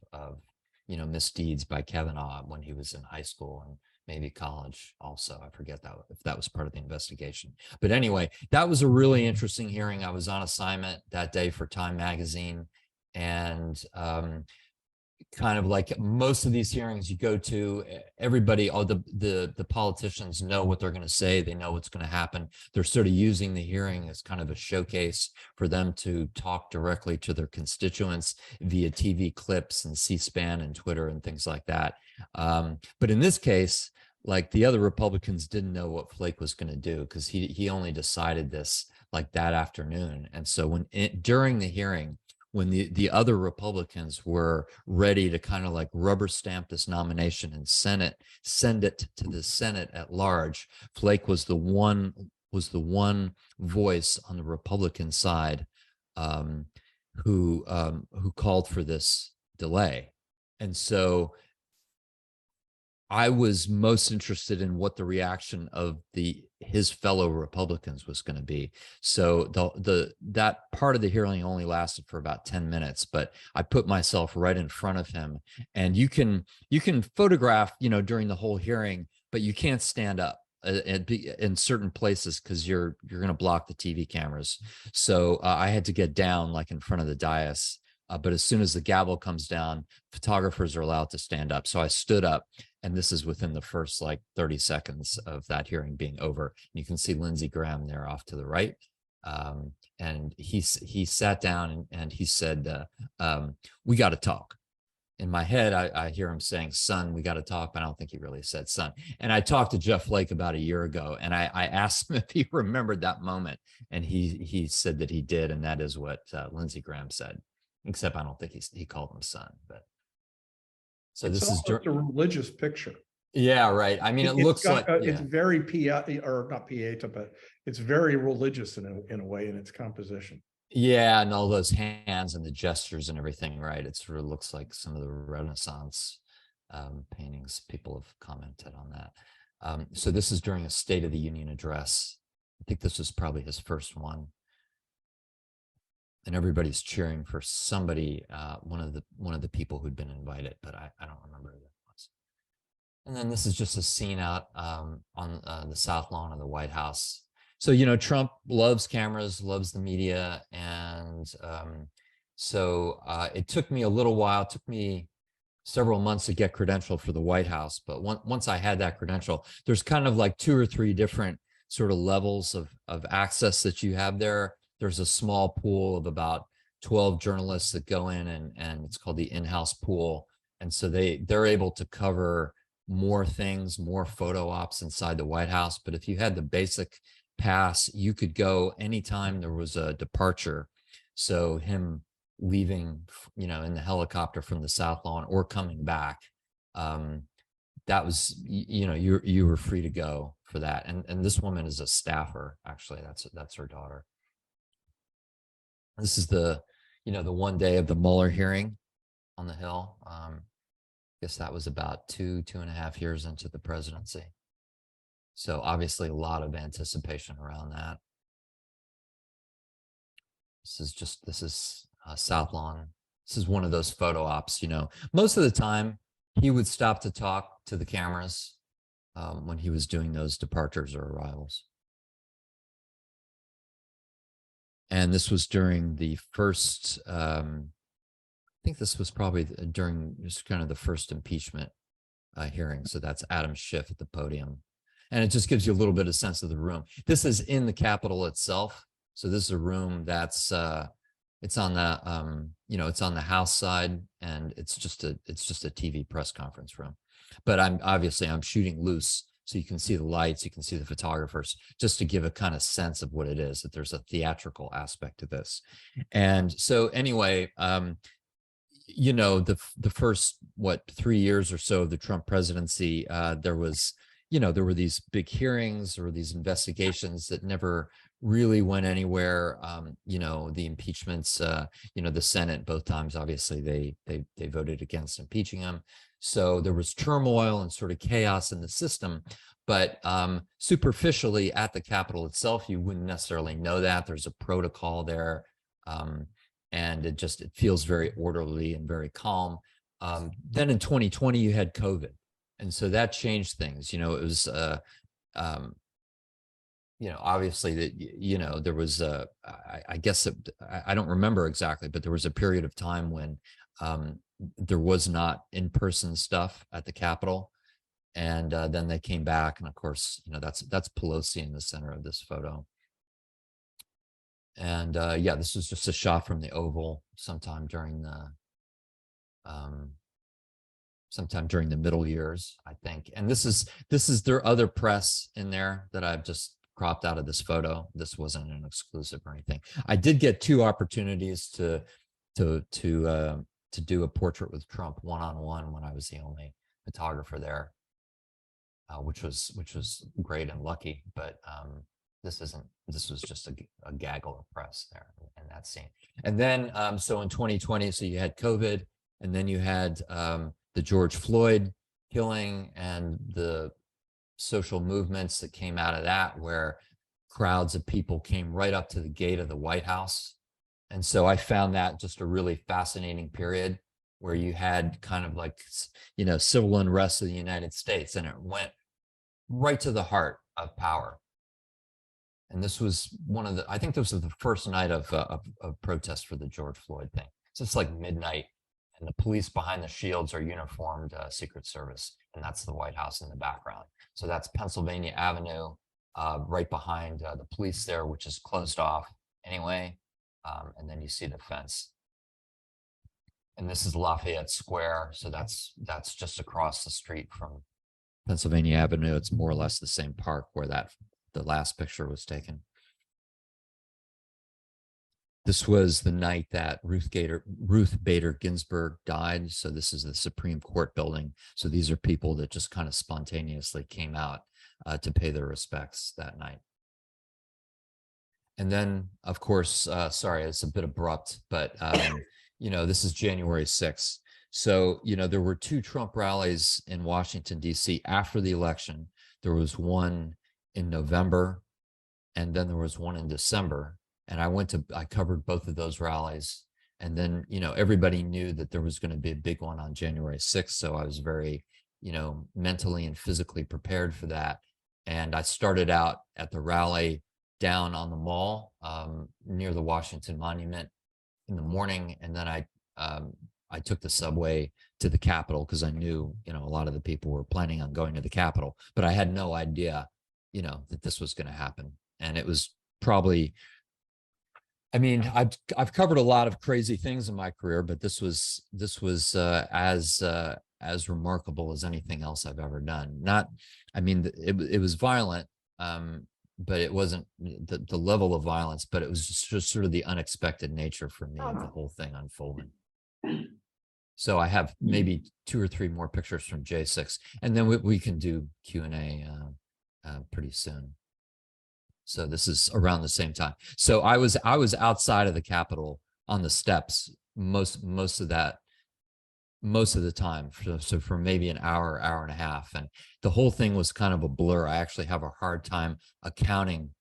misdeeds by Kavanaugh when he was in high school and maybe college also. I forget if that was part of the investigation. But anyway, that was a really interesting hearing. I was on assignment that day for Time Magazine, and kind of like most of these hearings you go to, everybody, all the politicians know what they're going to say. They know what's going to happen. They're sort of using the hearing as kind of a showcase for them to talk directly to their constituents via TV clips and C-SPAN and Twitter and things like that. But in this case, like, the other Republicans didn't know what Flake was going to do, because he only decided this like that afternoon. And so during the hearing, when the other Republicans were ready to kind of like rubber stamp this nomination and send it to the Senate at large, Flake was the one voice on the Republican side who called for this delay. And so I was most interested in what the reaction of his fellow Republicans was going to be. So that part of the hearing only lasted for about 10 minutes, but I put myself right in front of him. And you can photograph, during the whole hearing, but you can't stand up in certain places because you're going to block the TV cameras. So I had to get down like in front of the dais But as soon as the gavel comes down, photographers are allowed to stand up. So I stood up, and this is within the first like 30 seconds of that hearing being over. You can see Lindsey Graham there off to the right. And he sat down and he said, we got to talk. In my head, I hear him saying, son, we got to talk, but I don't think he really said son. And I talked to Jeff Flake about a year ago, and I asked him if he remembered that moment. And he said that he did. And that is what Lindsey Graham said, except I don't think he called him son. But so It's this is almost a religious picture. yeah, right. I mean, it looks got, like it's very or not pieta, but it's very religious in a way in its composition. yeah, and all those hands and the gestures and everything, right? It sort of looks like some of the Renaissance paintings. People have commented on that. So this is during a State of the Union address. I think this was probably his first one. And everybody's cheering for somebody, one of the people who'd been invited, but I don't remember who that was. And then this is just a scene out on the South Lawn of the White House. So, you know, Trump loves cameras, loves the media. And so it took me a little while, it took me several months to get credentialed for the White House. But once I had that credential, there's kind of like 2 or 3 different sort of levels of access that you have there. There's a small pool of about 12 journalists that go in, and it's called the in-house pool. And so they're able to cover more things, more photo ops inside the White House. But if you had the basic pass, you could go anytime there was a departure. So him leaving, you know, in the helicopter from the South Lawn or coming back, that was, you know, you were free to go for that. And this woman is a staffer, actually. That's her daughter. This is the, you know, the one day of the Mueller hearing on the Hill. I guess that was about 2.5 years into the presidency. So obviously a lot of anticipation around that. This is South Lawn. This is one of those photo ops, you know. Most of the time he would stop to talk to the cameras when he was doing those departures or arrivals. And this was during the first, I think this was probably during just kind of the first impeachment hearing. So that's Adam Schiff at the podium. And it just gives you a little bit of sense of the room. This is in the Capitol itself. So this is a room that's, it's on the, you know, it's on the House side, and it's just a TV press conference room. But I'm shooting loose, so you can see the lights, you can see the photographers, just to give a kind of sense of what it is, that there's a theatrical aspect to this. And so anyway, you know, the first, 3 years or so of the Trump presidency, there was, you know, there were these big hearings or these investigations that never really went anywhere. You know, the impeachments, you know, the Senate, both times, obviously they voted against impeaching him. So there was turmoil and sort of chaos in the system, but superficially at the Capitol itself, you wouldn't necessarily know that. There's a protocol there, and it feels very orderly and very calm. Then in 2020, you had COVID. And so that changed things. You know, it was, you know, obviously that, you know, there was, I guess, I don't remember exactly, but there was a period of time when there was not in-person stuff at the Capitol. And then they came back. And of course, you know, that's Pelosi in the center of this photo. And yeah, this was just a shot from the Oval sometime during the middle years, I think. And this is their other press in there that I've just cropped out of this photo. This wasn't an exclusive or anything. I did get 2 opportunities to do a portrait with Trump one-on-one when I was the only photographer there, which was great and lucky. But this was just a gaggle of press there in that scene. And then so in 2020, so you had COVID, and then you had the George Floyd killing and the social movements that came out of that, where crowds of people came right up to the gate of the White House. And so I found that just a really fascinating period where you had kind of like, you know, civil unrest of the United States, and it went right to the heart of power. And this was I think this was the first night of protest for the George Floyd thing. So it's like midnight, and the police behind the shields are uniformed Secret Service, and that's the White House in the background. So that's Pennsylvania Avenue, right behind the police there, which is closed off anyway. And then you see the fence. And this is Lafayette Square. So that's just across the street from Pennsylvania Avenue. It's more or less the same park where the last picture was taken. This was the night that Ruth Bader Ginsburg died. So this is the Supreme Court building. So these are people that just kind of spontaneously came out to pay their respects that night. And then, of course, sorry, it's a bit abrupt, but you know, this is January 6th. So, you know, there were 2 Trump rallies in Washington, D.C. after the election. There was one in November, and then there was one in December. And I covered both of those rallies. And then, you know, everybody knew that there was going to be a big one on January 6th. So I was very, you know, mentally and physically prepared for that. And I started out at the rally down on the mall near the Washington Monument in the morning. And then I took the subway to the Capitol because I knew, you know, a lot of the people were planning on going to the Capitol, but I had no idea, you know, that this was going to happen. And it was probably, I mean, I've covered a lot of crazy things in my career, but this was as remarkable as anything else I've ever done. Not, I mean, it was violent, but it wasn't the level of violence, but it was just sort of the unexpected nature for me of the whole thing unfolding. So I have maybe 2 or 3 more pictures from J6, and then we can do Q&A pretty soon. So this is around the same time. So I was outside of the Capitol on the steps most of the time. So for maybe an hour and a half, and the whole thing was kind of a blur. I actually have a hard time accounting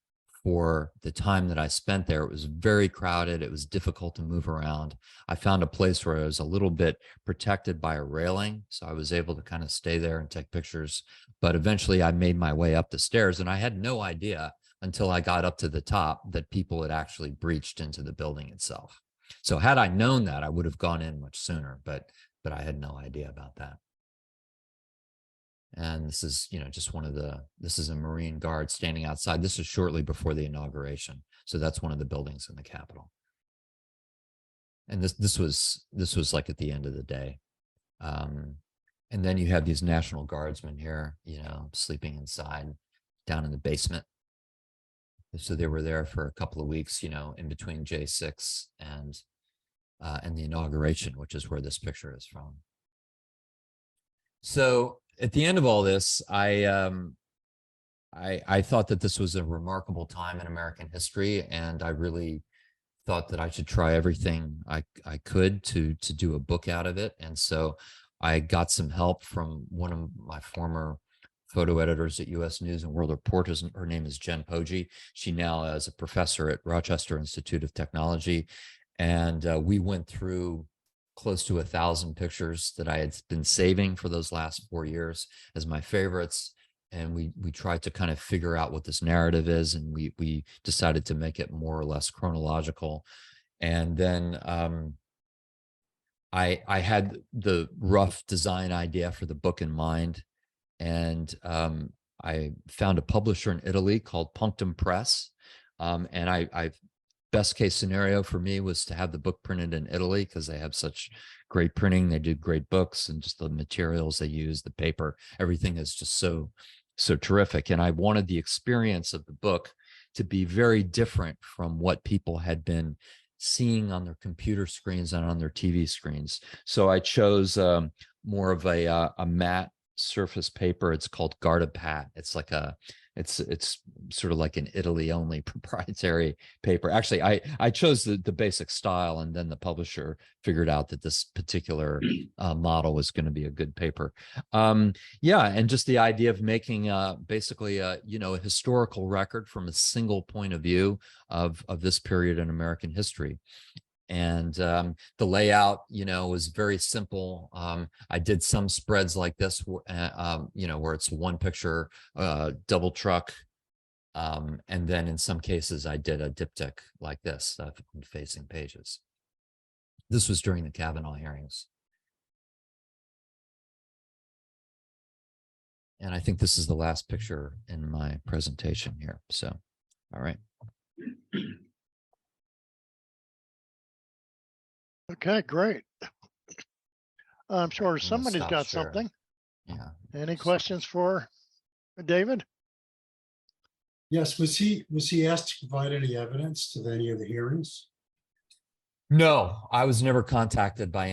for the time that I spent there. It was very crowded. It was difficult to move around. I found a place where I was a little bit protected by a railing, so I was able to kind of stay there and take pictures. But eventually I made my way up the stairs, and I had no idea until I got up to the top that people had actually breached into the building itself. So had I known that, I would have gone in much sooner, but I had no idea about that. And this is, you know, just this is a Marine Guard standing outside. This is shortly before the inauguration. So that's one of the buildings in the Capitol. And this was like at the end of the day. And then you have these National Guardsmen here, you know, sleeping inside down in the basement. So they were there for a couple of weeks, you know, in between J6 and the inauguration, which is where this picture is from. So at the end of all this, I thought that this was a remarkable time in American history, and I really thought that I should try everything I could to do a book out of it. And so I got some help from one of my former photo editors at U.S. News and World Report. Her name is Jen Poggi. She now is a professor at Rochester Institute of Technology. And we went through close to 1,000 pictures that I had been saving for those last 4 years as my favorites. And we tried to kind of figure out what this narrative is. And we decided to make it more or less chronological. And then I had the rough design idea for the book in mind. And I found a publisher in Italy called Punctum Press. And best case scenario for me was to have the book printed in Italy because they have such great printing. They do great books, and just the materials they use, the paper, everything is just so terrific. And I wanted the experience of the book to be very different from what people had been seeing on their computer screens and on their TV screens. So I chose more of a matte surface paper. It's called Gardapat. It's like it's sort of like an Italy only proprietary paper. Actually, I chose the basic style, and then the publisher figured out that this particular model was going to be a good paper. Yeah, and just the idea of making basically a historical record from a single point of view of this period in American history. And the layout, was very simple. I did some spreads like this, where it's one picture, double truck. And then in some cases I did a diptych like this, facing pages. This was during the Kavanaugh hearings. And I think this is the last picture in my presentation here. So, all right. Okay, great. I'm sure I'm gonna somebody's stop got share. something. Yeah. Any questions for David? Yes, was he asked to provide any evidence to any of the hearings? No, I was never contacted by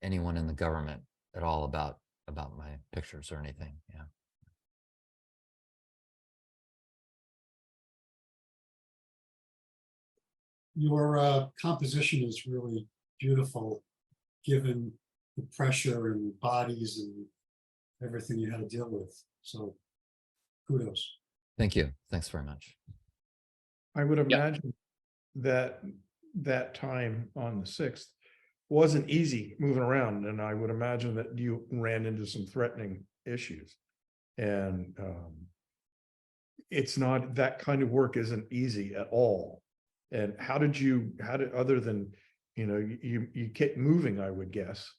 anyone in the government at all about my pictures or anything. Yeah. Your composition is really beautiful, given the pressure and bodies and everything you had to deal with. So kudos. Thank you. Thanks very much. I would imagine that that time on the 6th wasn't easy moving around, and I would imagine that you ran into some threatening issues. And it's not, that kind of work isn't easy at all. And how did other than, you kept moving, I would guess.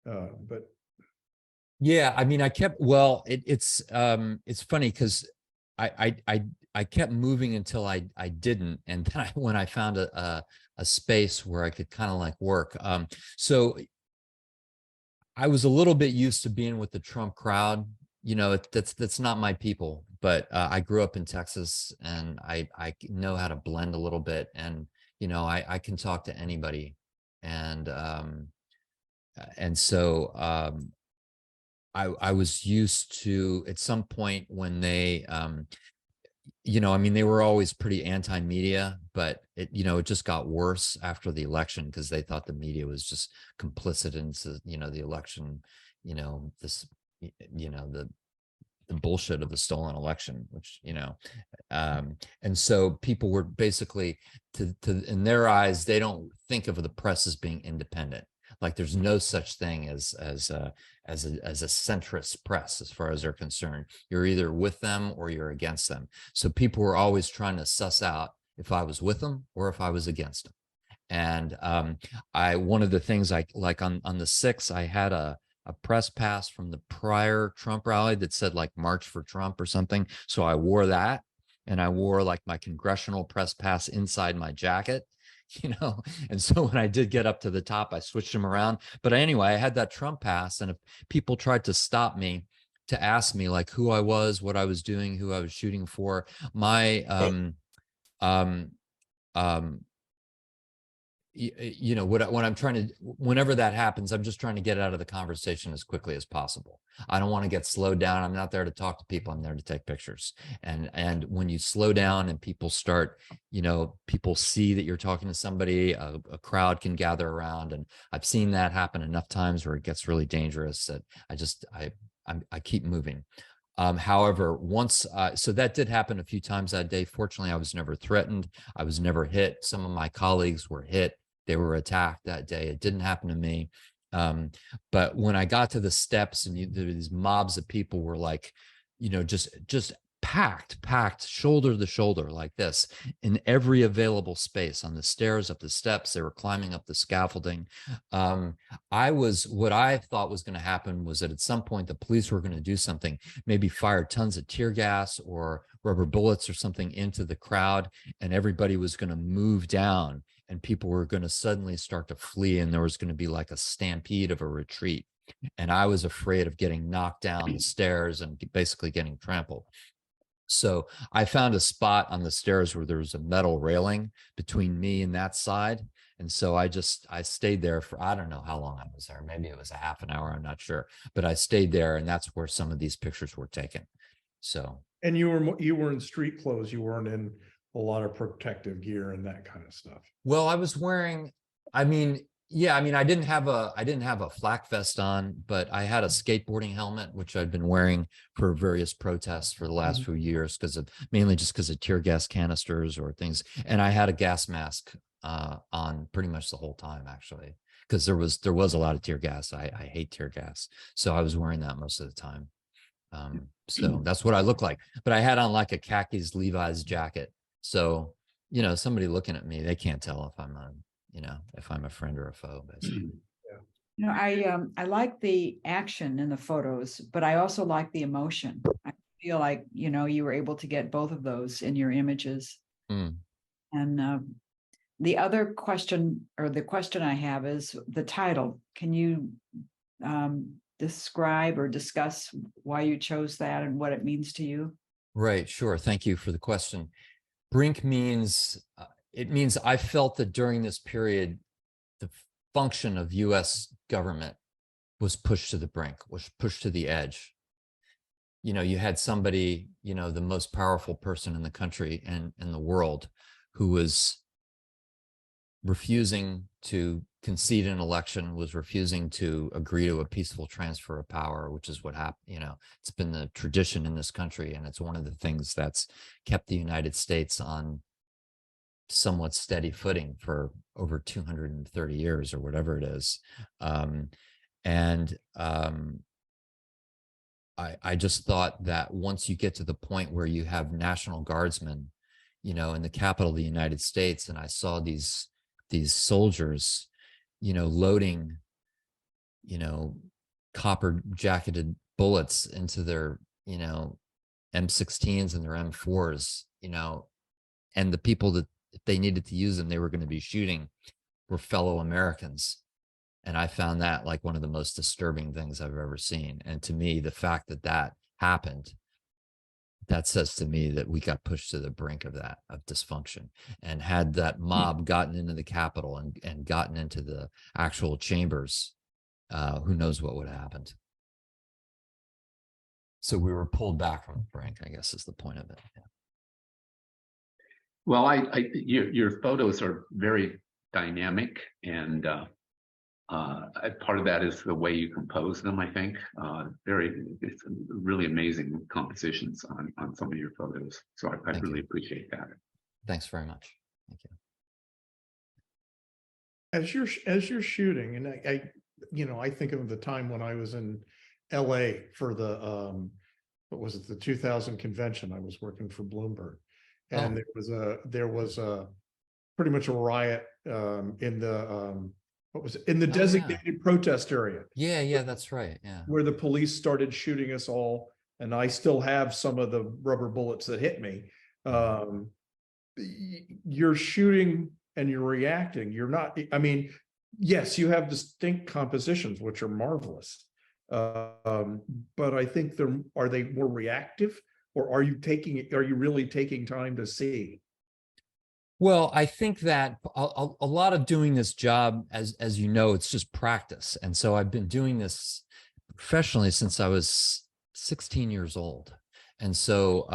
But Yeah, I mean, it's funny because I kept moving until I didn't, and then when I found a space where I could kind of like work. So I was a little bit used to being with the Trump crowd. That's not my people, but I grew up in Texas, and I know how to blend a little bit, and I can talk to anybody, and so I was used to, at some point when they I mean, they were always pretty anti-media, but it just got worse after the election because they thought the media was just complicit in the election, this the bullshit of the stolen election, which and so people were basically to in their eyes, they don't think of the press as being independent. Like there's no such thing as a centrist press as far as they're concerned. You're either with them or you're against them. So people were always trying to suss out if I was with them or if I was against them. And one of the things I like on the 6th, I had a press pass from the prior Trump rally that said like March for Trump or something. So I wore that, and I wore like my congressional press pass inside my jacket. And so when I did get up to the top, I switched them around. But anyway, I had that Trump pass, and if people tried to stop me to ask me like who I was, what I was doing, who I was shooting for, my what I'm trying to, whenever that happens, I'm just trying to get out of the conversation as quickly as possible. I don't want to get slowed down. I'm not there to talk to people. I'm there to take pictures. And when you slow down and people start, people see that you're talking to somebody, a crowd can gather around. And I've seen that happen enough times where it gets really dangerous that I keep moving. However, once, so that did happen a few times that day. Fortunately, I was never threatened. I was never hit. Some of my colleagues were hit. They were attacked that day. It didn't happen to me. But when I got to the steps, and these mobs of people were like, just packed shoulder to shoulder like this in every available space, on the stairs, up the steps. They were climbing up the scaffolding. What I thought was going to happen was that at some point the police were going to do something, maybe fire tons of tear gas or rubber bullets or something into the crowd, and everybody was going to move down, and people were going to suddenly start to flee, and there was going to be like a stampede of a retreat. And I was afraid of getting knocked down the stairs and basically getting trampled. So I found a spot on the stairs where there was a metal railing between me and that side. And so I stayed there for, I don't know how long I was there. Maybe it was a half an hour. I'm not sure, but I stayed there, and that's where some of these pictures were taken. So. And you were in street clothes. You weren't in a lot of protective gear and that kind of stuff. Well, I was wearing, I didn't have a flak vest on, but I had a skateboarding helmet, which I'd been wearing for various protests for the last few years mainly just because of tear gas canisters or things. And I had a gas mask on pretty much the whole time, actually, because there was a lot of tear gas. I hate tear gas. So I was wearing that most of the time. So that's what I look like. But I had on like a khakis Levi's jacket. So, somebody looking at me, they can't tell if I'm you know, if I'm a friend or a foe, basically. You know, I like the action in the photos, but I also like the emotion. I feel like, you know, you were able to get both of those in your images. Mm. And the other question, or the question I have, is the title. Can you describe or discuss why you chose that and what it means to you? Right, sure. Thank you for the question. Brink means, it means I felt that during this period, the function of US government was pushed to the brink, was pushed to the edge. You know, you had somebody, you know, the most powerful person in the country and in the world, who was refusing to concede an election, was refusing to agree to a peaceful transfer of power, which is what happened. You know, it's been the tradition in this country, and it's one of the things that's kept the United States on somewhat steady footing for over 230 years or whatever it is. I just thought that once you get to the point where you have National Guardsmen, you know, in the capital of the United States, and I saw these soldiers, you know, loading, you know, copper jacketed bullets into their, you know, M16s and their M4s, you know, and the people that, if they needed to use them, they were going to be shooting, were fellow Americans. And I found that like one of the most disturbing things I've ever seen. And to me, the fact that that happened, that says to me that we got pushed to the brink of that, of dysfunction. And had that mob gotten into the Capitol and gotten into the actual chambers, who knows what would have happened. So we were pulled back from the brink, I guess is the point of it. Yeah. Well, your photos are very dynamic, and part of that is the way you compose them. I think it's really amazing compositions on some of your photos. So I really appreciate that. Thanks very much. Thank you. As you're shooting, and I you know, I think of the time when I was in LA for the what was it, the 2000 convention. I was working for Bloomberg, and there was a pretty much a riot in the what was it, in the designated protest area. Yeah, that's right. Yeah. Where the police started shooting us all, and I still have some of the rubber bullets that hit me. You're shooting and you're reacting. You're not, I mean, yes, you have distinct compositions, which are marvelous. But I think are they more reactive, or are you really taking time to see? Well, I think that a lot of doing this job, as you know, it's just practice. And so I've been doing this professionally since I was 16 years old. And so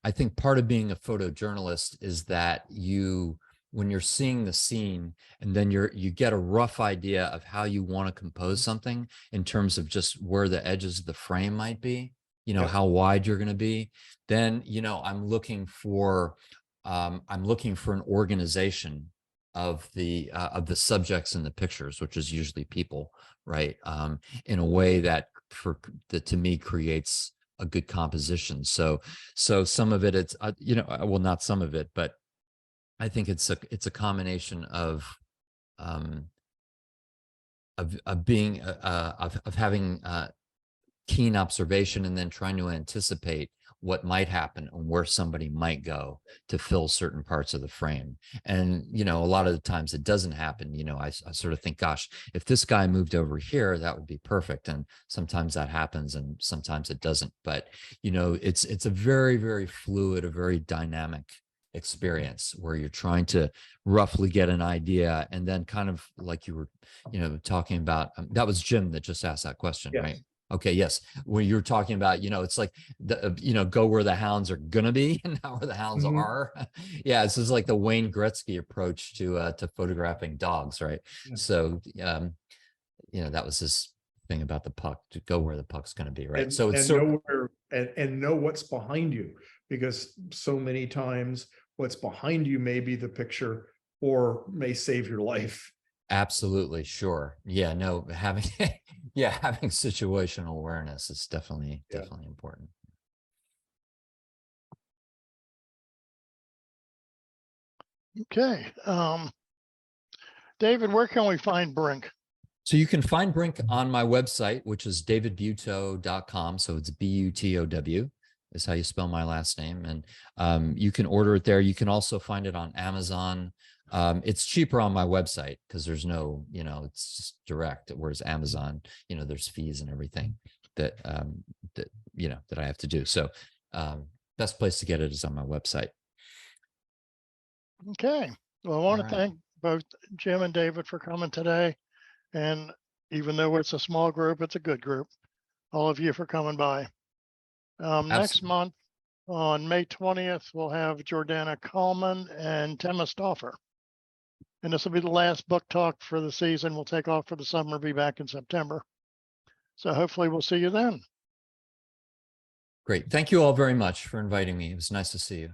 I think part of being a photojournalist is that when you're seeing the scene, and then you get a rough idea of how you want to compose something in terms of just where the edges of the frame might be, you know, how wide you're going to be, then, you know, I'm looking for an organization of the subjects in the pictures, which is usually people, right? In a way that to me creates a good composition. So some of it, it's you know, well, not some of it, but I think it's a combination of being of having keen observation, and then trying to anticipate what might happen and where somebody might go to fill certain parts of the frame. And, you know, a lot of the times it doesn't happen. You know, I sort of think, gosh, if this guy moved over here, that would be perfect. And sometimes that happens and sometimes it doesn't. But, you know, it's a very, very fluid, a very dynamic experience where you're trying to roughly get an idea. And then kind of like you were, you know, talking about, that was Jim that just asked that question, right? Okay, yes. When you're talking about, you know, it's like you know, go where the hounds are gonna be and not where the hounds are. Yeah, this is like the Wayne Gretzky approach to photographing dogs, right? So you know, that was his thing about the puck, to go where the puck's gonna be, right? So it's know what's behind you, because so many times what's behind you may be the picture or may save your life. Absolutely, sure. Yeah, no, having having situational awareness is definitely important. Okay. David, where can we find Brink? So you can find Brink on my website, which is davidbutow.com. So it's Butow is how you spell my last name. And you can order it there. You can also find it on Amazon. It's cheaper on my website because there's no, it's just direct. Whereas Amazon, there's fees and everything that I have to do. So best place to get it is on my website. Okay. Well, I want to All right. thank both Jim and David for coming today. And even though it's a small group, it's a good group. All of you for coming by. Next Absolutely. month, on May 20th, we'll have Jordana Coleman and Tema Stauffer. And this will be the last book talk for the season. We'll take off for the summer, be back in September. So hopefully we'll see you then. Great. Thank you all very much for inviting me. It was nice to see you.